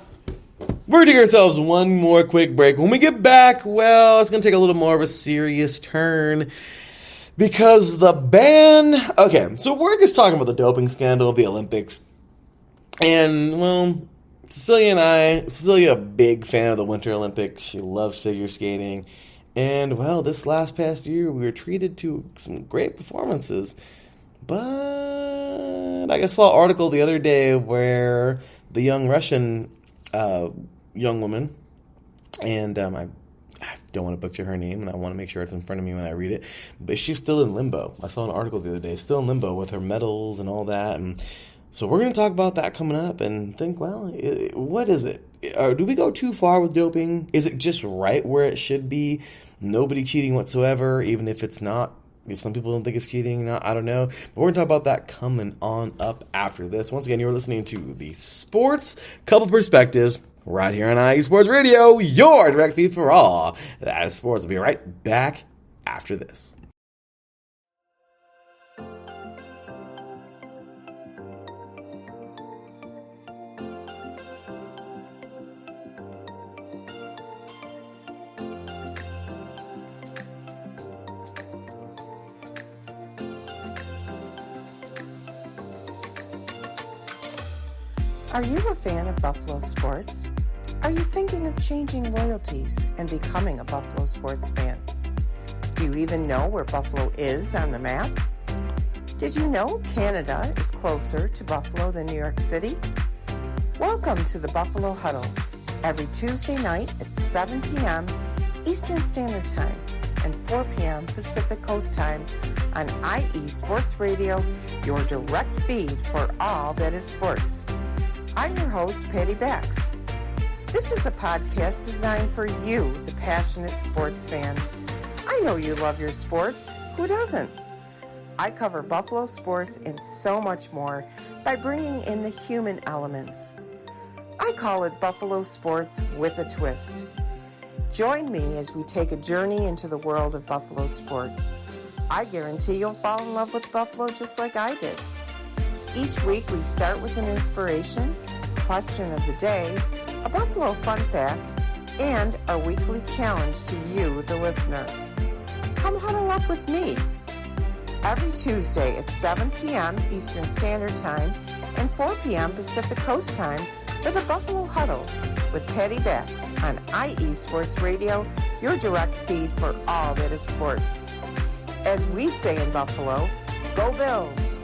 We're going to take ourselves one more quick break. When we get back, well, it's going to take a little more of a serious turn because the ban... Okay, so we're just talking about the doping scandal of the Olympics. And, well, Cecilia, a big fan of the Winter Olympics. She loves figure skating. And, well, this past year, we were treated to some great performances. But I saw an article the other day where the young Russian... young woman, and I don't want to butcher her name, and I want to make sure it's in front of me when I read it, but she's still in limbo. I saw an article the other day, still in limbo with her medals and all that, and so we're going to talk about that coming up and think, well, what is it? Do we go too far with doping? Is it just right where it should be? Nobody cheating whatsoever, even if it's not. If some people don't think it's cheating, I don't know. But we're going to talk about that coming on up after this. Once again, you're listening to the Sports Couple Perspectives right here on IE Sports Radio, your direct feed for all that is sports. We'll be right back after this. Are you a fan of Buffalo sports? Are you thinking of changing loyalties and becoming a Buffalo sports fan? Do you even know where Buffalo is on the map? Did you know Canada is closer to Buffalo than New York City? Welcome to the Buffalo Huddle, every Tuesday night at 7 p.m. Eastern Standard Time and 4 p.m. Pacific Coast Time on IE Sports Radio, your direct feed for all that is sports. I'm your host, Patty Bax. This is a podcast designed for you, the passionate sports fan. I know you love your sports. Who doesn't? I cover Buffalo sports and so much more by bringing in the human elements. I call it Buffalo Sports with a Twist. Join me as we take a journey into the world of Buffalo sports. I guarantee you'll fall in love with Buffalo just like I did. Each week we start with an inspiration, question of the day, a Buffalo fun fact, and our weekly challenge to you, the listener. Come huddle up with me every Tuesday at 7 p.m. Eastern Standard Time and 4 p.m. Pacific Coast Time for the Buffalo Huddle with Patty Bax on IE Sports Radio, your direct feed for all that is sports. As we say in Buffalo, go Bills!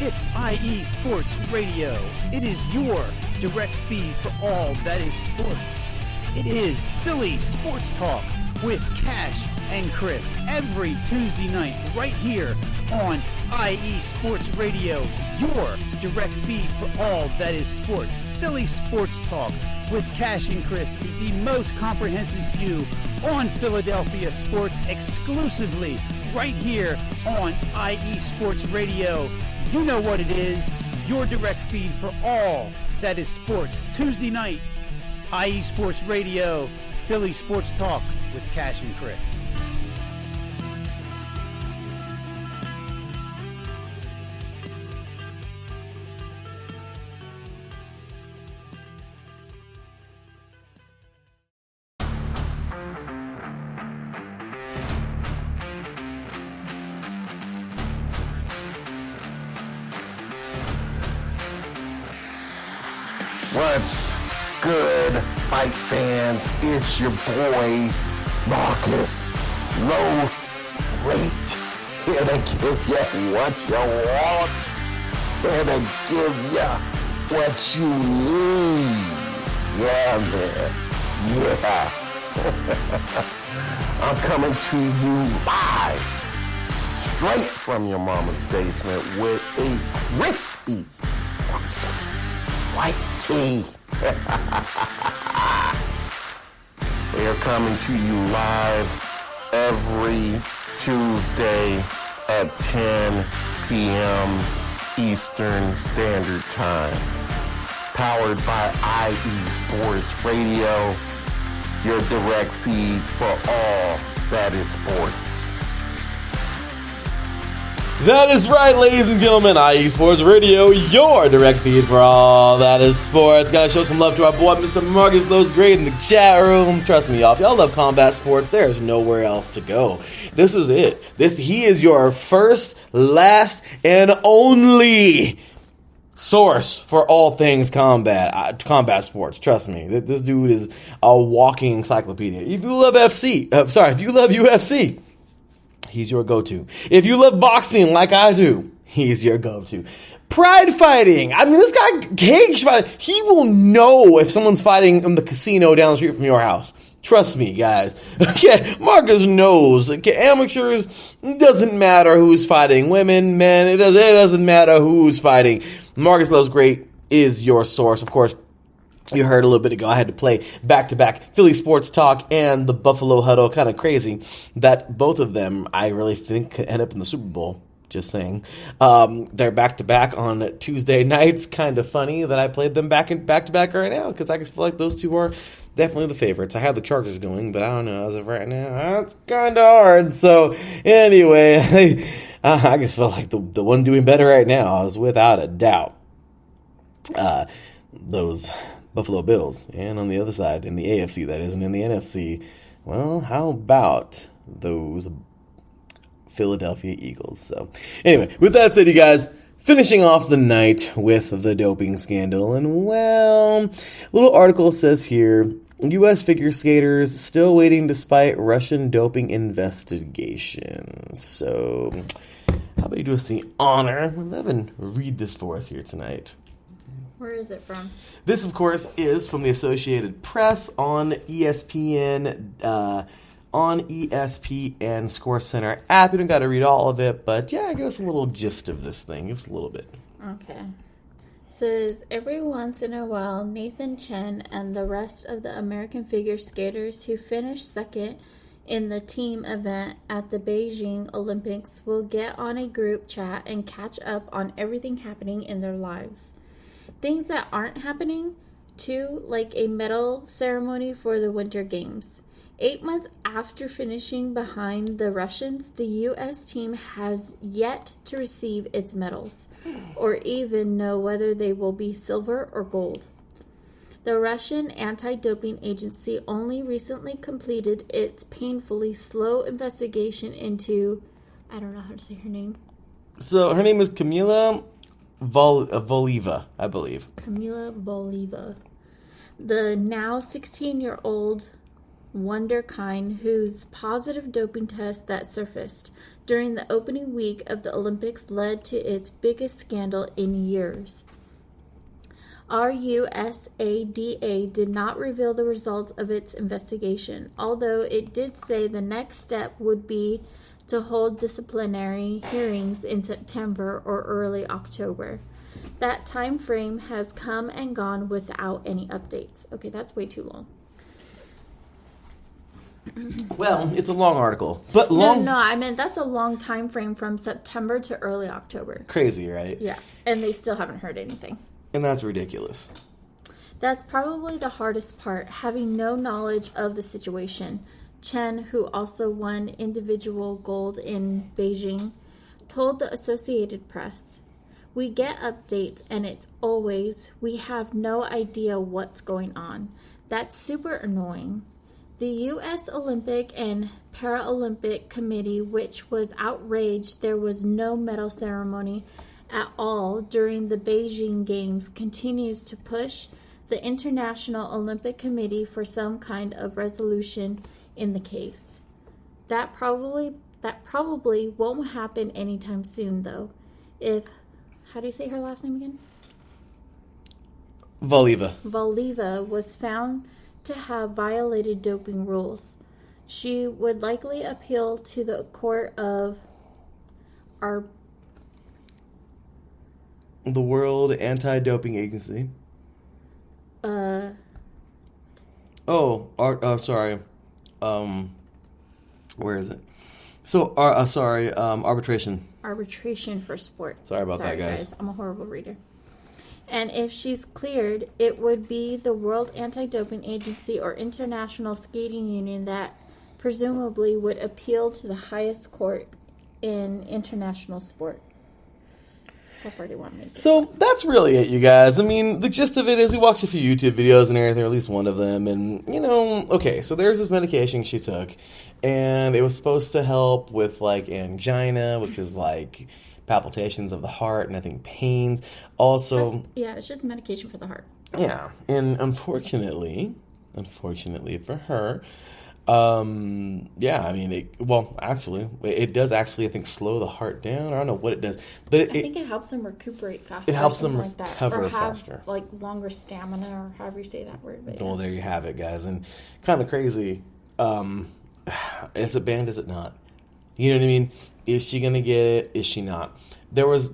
It's IE Sports Radio. It is your direct feed for all that is sports. It is Philly Sports Talk with Cash and Chris every Tuesday night right here on IE Sports Radio, your direct feed for all that is sports. Philly Sports Talk with Cash and Chris is the most comprehensive view on Philadelphia sports exclusively right here on IE Sports Radio. You know what it is, your direct feed for all that is sports. Tuesday night, IE Sports Radio, Philly Sports Talk with Cash and Chris. What's good, fight fans? It's your boy, Marcus Los Great, here to give you what you want, here to give you what you need. Yeah, man. Yeah. I'm coming to you live, straight from your mama's basement with a crispy, awesome white tea. We are coming to you live every Tuesday at 10 p.m. Eastern Standard Time. Powered by IE Sports Radio, your direct feed for all that is sports. That is right, ladies and gentlemen. IE Sports Radio, your direct feed for all that is sports. Gotta show some love to our boy, Mr. Marcus Lowe's Great in the chat room. Trust me, y'all, if y'all love combat sports, there's nowhere else to go. This is it. He is your first, last, and only source for all things combat sports. Trust me, this dude is a walking encyclopedia. If you love UFC, he's your go-to. If you love boxing like I do, he's your go-to. Pride fighting. I mean, this guy, cage fighting, he will know if someone's fighting in the casino down the street from your house. Trust me, guys. Okay, Marcus knows. Okay, amateurs, it doesn't matter who's fighting. Women, men, it doesn't matter who's fighting. Marcus Lowe's Great is your source. Of course, you heard a little bit ago, I had to play back-to-back Philly Sports Talk and the Buffalo Huddle. Kind of crazy that both of them, I really think, could end up in the Super Bowl. Just saying. They're back-to-back on Tuesday nights. Kind of funny that I played them back-to-back right now, because I just feel like those two are definitely the favorites. I had the Chargers going, but I don't know. As of right now, it's kind of hard. So, anyway, I just feel like the one doing better right now is without a doubt those Buffalo Bills. And on the other side, in the AFC, that isn't in the NFC, well, how about those Philadelphia Eagles? So, anyway, with that said, you guys, finishing off the night with the doping scandal. And, well, a little article says here, U.S. figure skaters still waiting despite Russian doping investigation. So, how about you do us the honor and Evan read this for us here tonight? Where is it from? This, of course, is from the Associated Press on ESPN, Score Center app. You don't got to read all of it, but yeah, give us a little gist of this thing. Give us a little bit. Okay. It says, every once in a while, Nathan Chen and the rest of the American figure skaters who finished second in the team event at the Beijing Olympics will get on a group chat and catch up on everything happening in their lives. Things that aren't happening, too, like a medal ceremony for the Winter Games. 8 months after finishing behind the Russians, the U.S. team has yet to receive its medals, or even know whether they will be silver or gold. The Russian anti-doping agency only recently completed its painfully slow investigation into, I don't know how to say her name. So her name is Kamila Voliva, I believe. Kamila Voliva. The now 16-year-old wonderkind whose positive doping test that surfaced during the opening week of the Olympics led to its biggest scandal in years. RUSADA did not reveal the results of its investigation, although it did say the next step would be to hold disciplinary hearings in September or early October. That time frame has come and gone without any updates. Okay, that's way too long. Well, it's a long article, but long. No, I meant that's a long time frame from September to early October. Crazy, right? Yeah, and they still haven't heard anything. And that's ridiculous. That's probably the hardest part, having no knowledge of the situation. Chen, who also won individual gold in Beijing, told the Associated Press, "We get updates and it's always, we have no idea what's going on. That's super annoying." The U.S. Olympic and Paralympic Committee, which was outraged there was no medal ceremony at all during the Beijing Games, continues to push the International Olympic Committee for some kind of resolution in the case. That probably won't happen anytime soon, though. How do you say her last name again? Valieva was found to have violated doping rules. She would likely appeal to the court of the World Anti-Doping Agency. Sorry. Where is it? So, arbitration. Arbitration for sport. Sorry about that, guys. I'm a horrible reader. And if she's cleared, it would be the World Anti-Doping Agency or International Skating Union that presumably would appeal to the highest court in international sport. How far do you want me to get? So that's really it, you guys. I mean, the gist of it is we watched a few YouTube videos and everything, or at least one of them, and, okay, so there's this medication she took, and it was supposed to help with, angina, which is, palpitations of the heart and I think pains. Also, it's just medication for the heart. Yeah, and unfortunately for her, it does actually, I think, slow the heart down. I don't know what it does, but I think it helps them recuperate faster. It helps them recover like faster, longer stamina, or however you say that word. But well, there you have it, guys, and kind of crazy. Is it banned? Is it not? You know what I mean? Is she gonna get it? Is she not? There was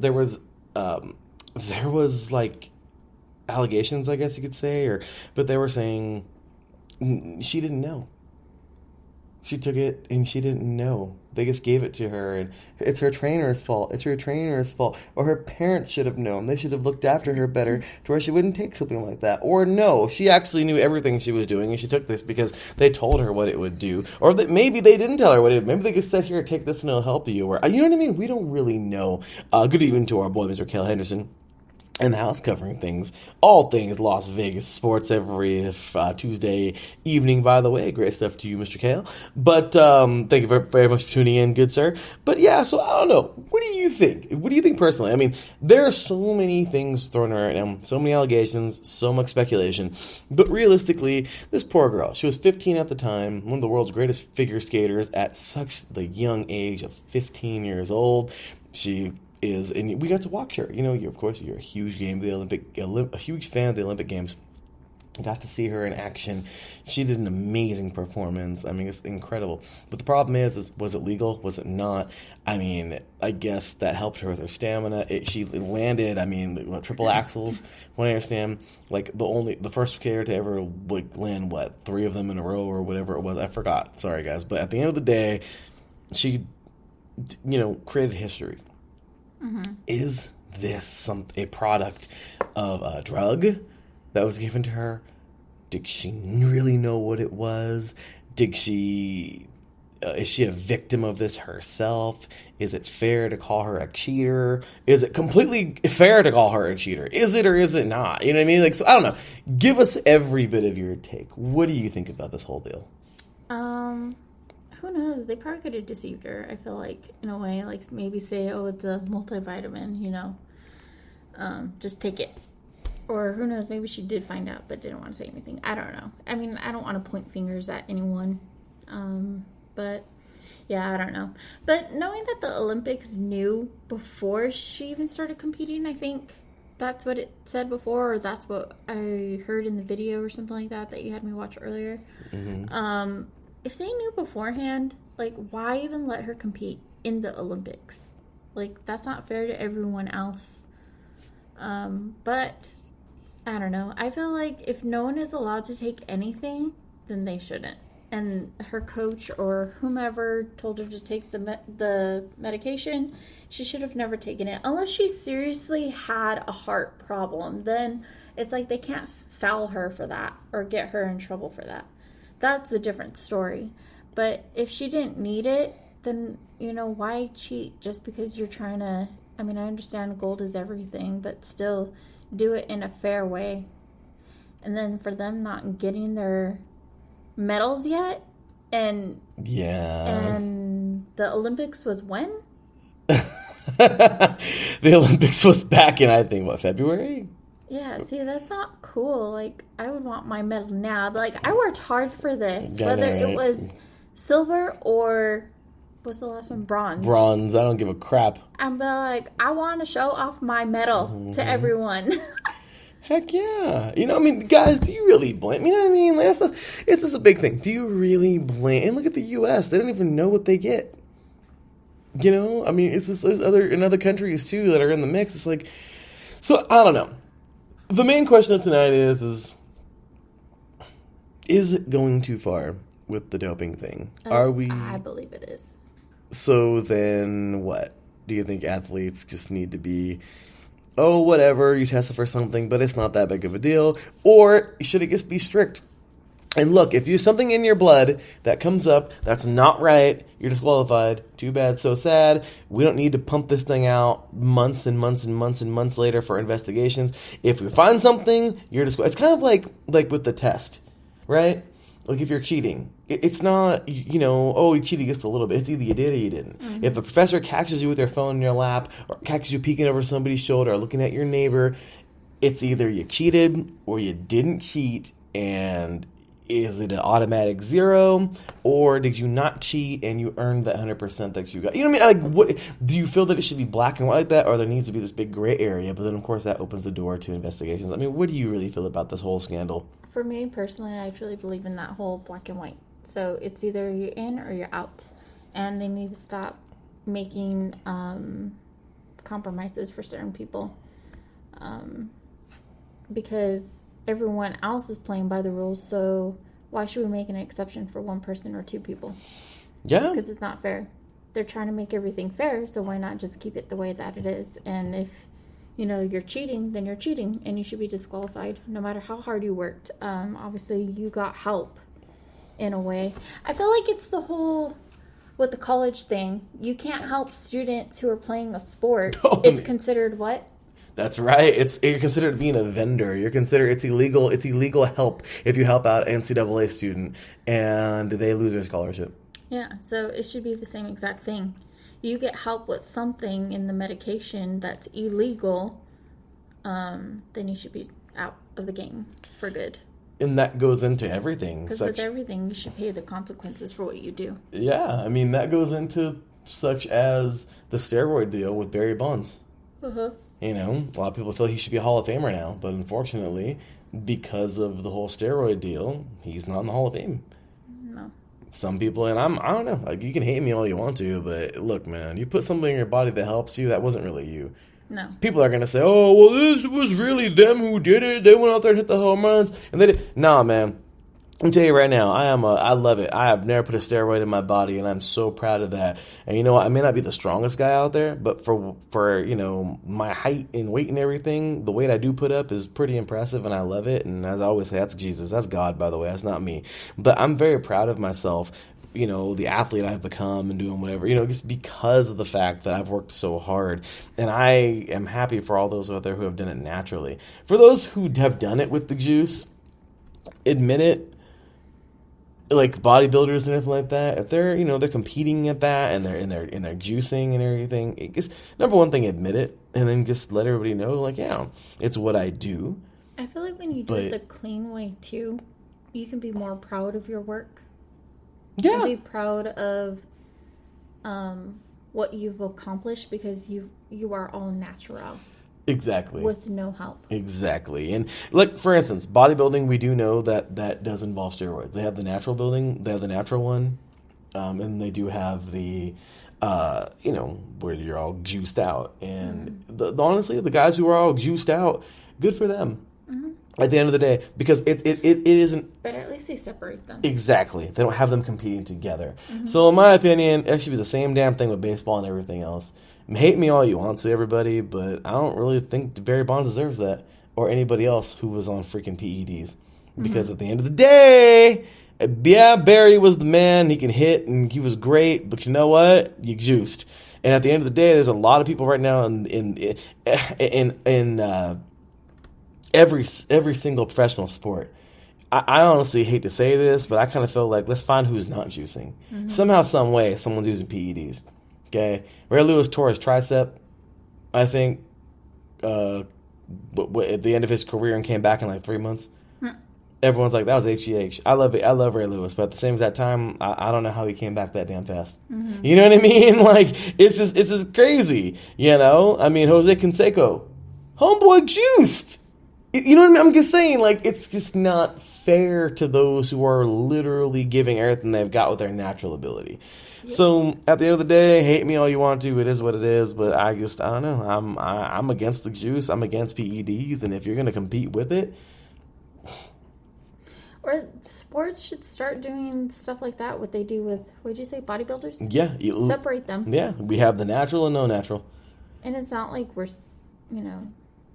allegations, I guess you could say, but they were saying she didn't know. She took it and she didn't know. They just gave it to her, and it's her trainer's fault. It's her trainer's fault. Or her parents should have known. They should have looked after her better to where she wouldn't take something like that. Or no, she actually knew everything she was doing, and she took this because they told her what it would do. Or that maybe they didn't tell her what it would. Maybe they just said, here, take this and it'll help you. Or, you know what I mean? We don't really know. Good evening to our boy, Mr. Cale Henderson. In the house, covering all things Las Vegas sports every Tuesday evening, by the way. Great stuff to you, Mr. Cale. But thank you very, very much for tuning in, good sir. But yeah, so I don't know. What do you think? What do you think personally? I mean, there are so many things thrown around right now, so many allegations, so much speculation. But realistically, this poor girl, she was 15 at the time, one of the world's greatest figure skaters at such the young age of 15 years old. She is, and we got to watch her. You're a huge a huge fan of the Olympic Games. Got to see her in action. She did an amazing performance. I mean, it's incredible. But the problem is was it legal? Was it not? I mean, I guess that helped her with her stamina. She landed, triple axels. When I understand, the first skater to ever land 3 of them in a row or whatever it was. I forgot. Sorry, guys. But at the end of the day, she, created history. Mm-hmm. Is this a product of a drug that was given to her? Did she really know what it was? Is she a victim of this herself? Is it fair to call her a cheater? Is it completely fair to call her a cheater? Is it or is it not? You know what I mean? So I don't know. Give us every bit of your take. What do you think about this whole deal? Who knows? They probably could have deceived her, I feel like, in a way. Maybe say, oh, it's a multivitamin, just take it. Or who knows, maybe she did find out but didn't want to say anything. I don't know. I mean, I don't want to point fingers at anyone. But Yeah, I don't know. But knowing that the Olympics knew before she even started competing, I think that's what it said before, or that's what I heard in the video or something like that you had me watch earlier. Mm-hmm. If they knew beforehand, like, why even let her compete in the Olympics? Like, that's not fair to everyone else. But I don't know. I feel like if no one is allowed to take anything, then they shouldn't. And her coach or whomever told her to take the medication, she should have never taken it. Unless she seriously had a heart problem, then it's like they can't foul her for that or get her in trouble for that. That's a different story. But if she didn't need it, then, why cheat just because you're trying to... I mean, I understand gold is everything, but still do it in a fair way. And then for them not getting their medals yet, and the Olympics was when? The Olympics was back in, I think, February? Yeah, see, that's not cool. Like, I would want my medal now. But, like, I worked hard for this. Whether it was silver or, what's the last one? Bronze. Bronze. I don't give a crap. I'm like, I want to show off my medal to everyone. Heck yeah. Guys, do you really blame? You know what I mean? It's just a big thing. Do you really blame? And look at the U.S. They don't even know what they get. It's just in other countries, too, that are in the mix. It's like, so, I don't know. The main question of tonight is it going too far with the doping thing? Are we? I believe it is. So then what? Do you think athletes just need to be, whatever, you tested for something, but it's not that big of a deal? Or should it just be strict? And look, if you have something in your blood that comes up that's not right, you're disqualified. Too bad, so sad. We don't need to pump this thing out months and months and months and months later for investigations. If we find something, you're disqualified. It's kind of like with the test, right? Like if you're cheating, it's not, you cheated just a little bit. It's either you did or you didn't. Mm-hmm. If a professor catches you with their phone in your lap or catches you peeking over somebody's shoulder or looking at your neighbor, it's either you cheated or you didn't cheat. And is it an automatic 0, or did you not cheat and you earned that 100% that you got? You know what I mean? Like, what do you feel that it should be black and white like that, or there needs to be this big gray area? But then, of course, that opens the door to investigations. I mean, what do you really feel about this whole scandal? For me personally, I truly believe in that whole black and white. So it's either you're in or you're out, and they need to stop making compromises for certain people, because everyone else is playing by the rules, so why should we make an exception for one person or two people? Yeah. Because it's not fair. They're trying to make everything fair, so why not just keep it the way that it is? And if, you're cheating, then you're cheating, and you should be disqualified, no matter how hard you worked. Obviously, you got help, in a way. I feel like it's the whole, with the college thing, you can't help students who are playing a sport. It's considered what? That's right. You're considered being a vendor. It's illegal. It's illegal help if you help out an NCAA student and they lose their scholarship. Yeah, so it should be the same exact thing. You get help with something in the medication that's illegal, then you should be out of the game for good. And that goes into everything. Because with everything, you should pay the consequences for what you do. Yeah, that goes into such as the steroid deal with Barry Bonds. Uh-huh. A lot of people feel he should be a Hall of Famer now, but unfortunately, because of the whole steroid deal, he's not in the Hall of Fame. No. Some people, and I don't know, like, you can hate me all you want to, but look, man, you put something in your body that helps you, that wasn't really you. No. People are going to say, oh, well, this was really them who did it. They went out there and hit the home runs. And they did. Nah, man. I'm telling you right now, I love it. I have never put a steroid in my body, and I'm so proud of that. And you know what? I may not be the strongest guy out there, but for my height and weight and everything, the weight I do put up is pretty impressive, and I love it. And as I always say, that's Jesus. That's God, by the way. That's not me. But I'm very proud of myself, the athlete I've become and doing whatever, just because of the fact that I've worked so hard. And I am happy for all those out there who have done it naturally. For those who have done it with the juice, admit it. Like bodybuilders and everything like that, if they're they're competing at that and they're juicing and everything, just number one thing, admit it, and then just let everybody know, like, yeah, it's what I do. I feel like when you do it the clean way too, you can be more proud of your work. Yeah, and be proud of what you've accomplished because you are all natural. Exactly. With no help. Exactly. And look, for instance, bodybuilding, we do know that does involve steroids. They have the natural building, they have the natural one, and they do have the, where you're all juiced out. And honestly, the guys who are all juiced out, good for them. At the end of the day, because it isn't. But at least they separate them. Exactly. They don't have them competing together. So in my opinion, it should be the same damn thing with baseball and everything else. Hate me all you want to, everybody, but I don't really think Barry Bonds deserves that, or anybody else who was on freaking PEDs. Because at the end of the day, yeah, Barry was the man. He can hit, and he was great. But you know what? You juiced. And at the end of the day, there's a lot of people right now in every single professional sport. I honestly hate to say this, but I kind of feel like let's find who's not juicing. Somehow, some way, someone's using PEDs. Okay, Ray Lewis tore his tricep, I think, at the end of his career and came back in like 3 months. Everyone's like, that was HGH. I love it. I love Ray Lewis, but at the same exact time, I don't know how he came back that damn fast. You know what I mean? Like, it's just crazy. You know, I mean, Jose Canseco, homeboy juiced. You know what I mean? I'm just saying, like, it's just not fair to those who are literally giving everything they've got with their natural ability. So at the end of the day, hate me all you want to. It is what it is. But I don't know. I'm against the juice. I'm against PEDs. And if you're going to compete with it, or sports should start doing stuff like that. What they do with, what'd you say, bodybuilders? Yeah, separate them. Yeah, we have the natural and no natural. And it's not like we're,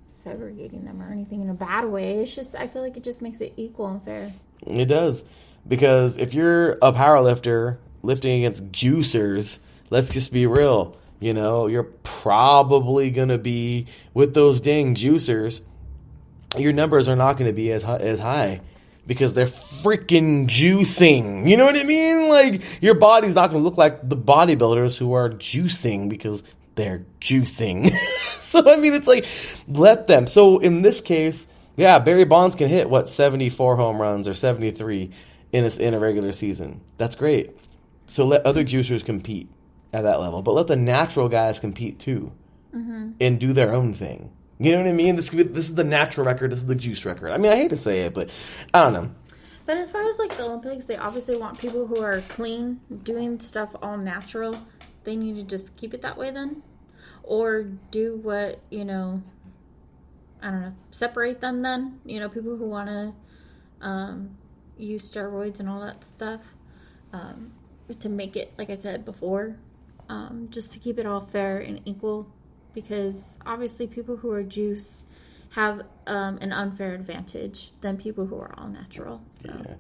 segregating them or anything in a bad way. It's just, I feel like it just makes it equal and fair. It does. Because if you're a power lifter lifting against juicers, let's just be real. You're probably going to be, with those dang juicers, your numbers are not going to be as high because they're freaking juicing. You know what I mean? Like, your body's not going to look like the bodybuilders who are juicing because they're juicing. So, I mean, it's like, let them. So, in this case, yeah, Barry Bonds can hit, 74 home runs or 73 in a regular season. That's great. So, let other juicers compete at that level. But let the natural guys compete, too, and do their own thing. You know what I mean? This is the natural record. This is the juice record. I mean, I hate to say it, but I don't know. But as far as, like, the Olympics, they obviously want people who are clean, doing stuff all natural. They need to just keep it that way then? Or do what, I don't know, separate them then? People who want to use steroids and all that stuff to make it, like I said before, just to keep it all fair and equal. Because obviously people who are juice have an unfair advantage than people who are all natural. So. Yeah.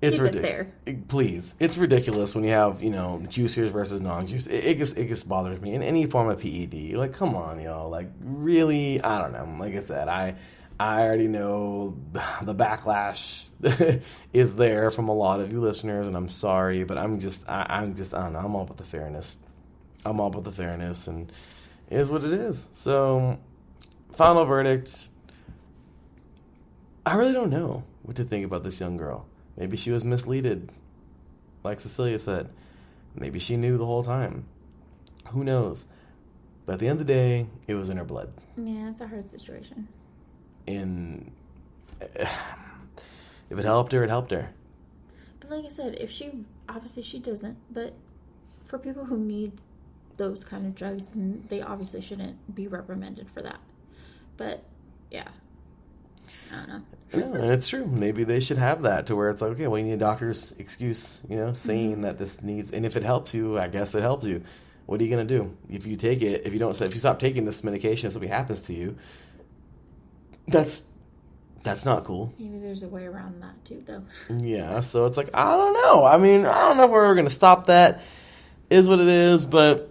It's keep it fair. Please. It's ridiculous when you have, juicers versus non-juice. It just bothers me. In any form of PED. Like, come on, y'all. Like, really? I don't know. Like I said, I already know the backlash is there from a lot of you listeners, and I'm sorry, but I'm just, I don't know. I'm all about the fairness. And it is what it is. So, final verdict. I really don't know what to think about this young girl. Maybe she was misleaded, like Cecilia said. Maybe she knew the whole time. Who knows? But at the end of the day, it was in her blood. Yeah, it's a hard situation. And if it helped her, it helped her. But like I said, obviously she doesn't, but for people who need those kind of drugs, they obviously shouldn't be reprimanded for that. But, yeah. I don't know. Yeah, it's true. Maybe they should have that to where it's like, okay, well, you need a doctor's excuse, saying that this needs, and if it helps you, I guess it helps you. What are you going to do? If you take it, if you stop taking this medication, something happens to you, that's not cool. Maybe there's a way around that too, though. Yeah, so it's like, I don't know. I mean, I don't know where we're going to stop that. Is what it is, but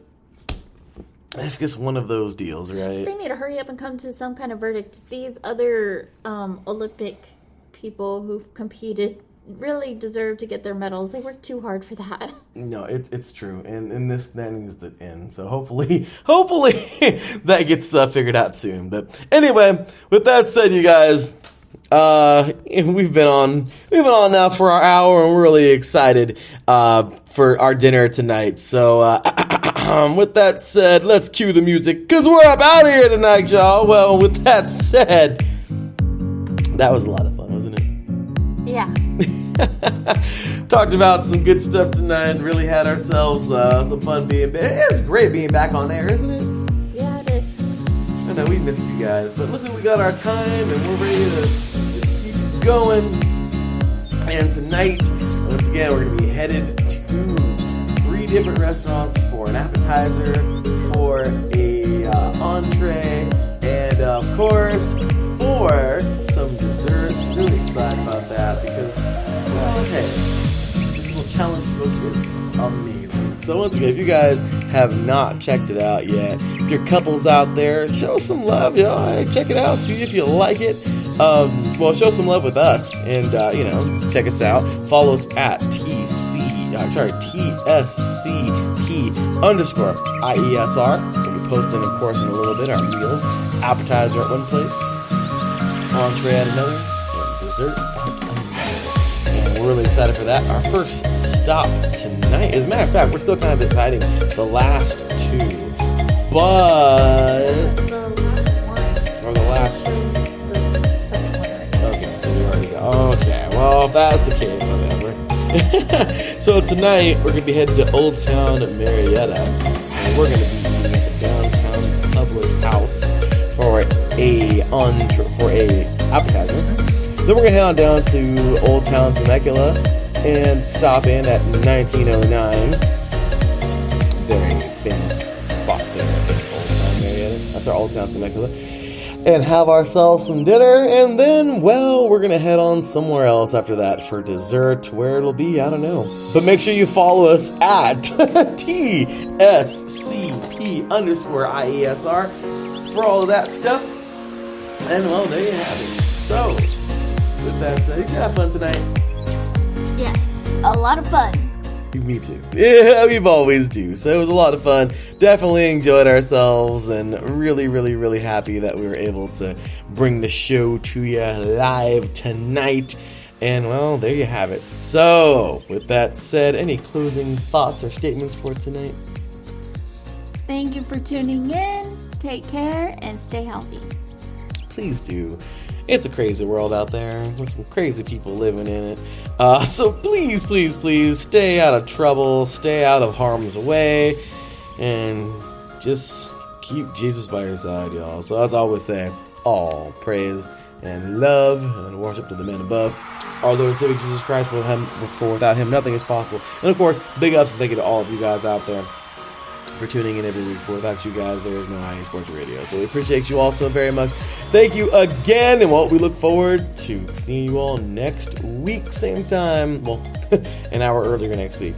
it's just one of those deals, right? They need to hurry up and come to some kind of verdict. These other Olympic people who've competed really deserve to get their medals. They worked too hard for that. No, it's true, and that needs to end. So hopefully that gets figured out soon. But anyway, with that said, you guys, We've been on now for our hour, and we're really excited for our dinner tonight. So, with that said, let's cue the music, because we're up out of here tonight, y'all. Well, with that said, that was a lot of fun, wasn't it? Yeah. Talked about some good stuff tonight, and really had ourselves some fun being back. It's great being back on air, isn't it? Yeah, it is. I know we missed you guys, but look, we got our time, and we're ready to just keep going. And tonight, once again, we're going to be headed to 3 different restaurants for an appetizer, for a entree, and of course, for some dessert. Really excited about that because, well, hey, this little challenge book is amazing. So once again, if you guys have not checked it out yet, if you're couples out there, show some love, y'all. Hey, check it out, see if you like it. Well, show some love with us, and check us out. Follow us at TSCP_IESR. We'll be posting, of course, in a little bit our meals. Appetizer at one place, entree at another, and dessert at another. And we're really excited for that. Our first stop tonight, as a matter of fact, we're still kind of deciding the last 2, but or the last. Okay, well, if that's the case, whatever. So tonight, we're going to be heading to Old Town Marietta, and we're going to be eating at the Downtown Public House for a appetizer. Then we're going to head on down to Old Town Temecula and stop in at 1909. Very famous spot there in Old Town Marietta. That's our Old Town Temecula. And have ourselves some dinner, and then, well, we're going to head on somewhere else after that for dessert. Where it'll be, I don't know. But make sure you follow us at TSCP_IESR for all of that stuff. And, well, there you have it. So, with that said, did you have fun tonight? Yes, a lot of fun. Me too. Yeah, we always do. So it was a lot of fun. Definitely enjoyed ourselves, and really, really, really happy that we were able to bring the show to you live tonight. And, well, there you have it. So, with that said, any closing thoughts or statements for tonight? Thank you for tuning in. Take care and stay healthy. Please do. It's a crazy world out there. There's some crazy people living in it. So please, please, please stay out of trouble, stay out of harm's way, and just keep Jesus by your side, y'all. So as I always say, all praise and love and worship to the man above, our Lord and Savior Jesus Christ. For without him, nothing is possible. And of course, big ups and thank you to all of you guys out there for tuning in every week. For without you guys, there is no IE Sports Radio. So we appreciate you all so very much. Thank you again, and we look forward to seeing you all next week, same time. Well, an hour earlier next week.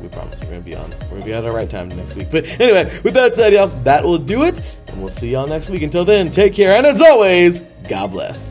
We promise we're gonna be on. We're gonna be at the right time next week. But anyway, with that said, y'all, that will do it, and we'll see y'all next week. Until then, take care, and as always, God bless.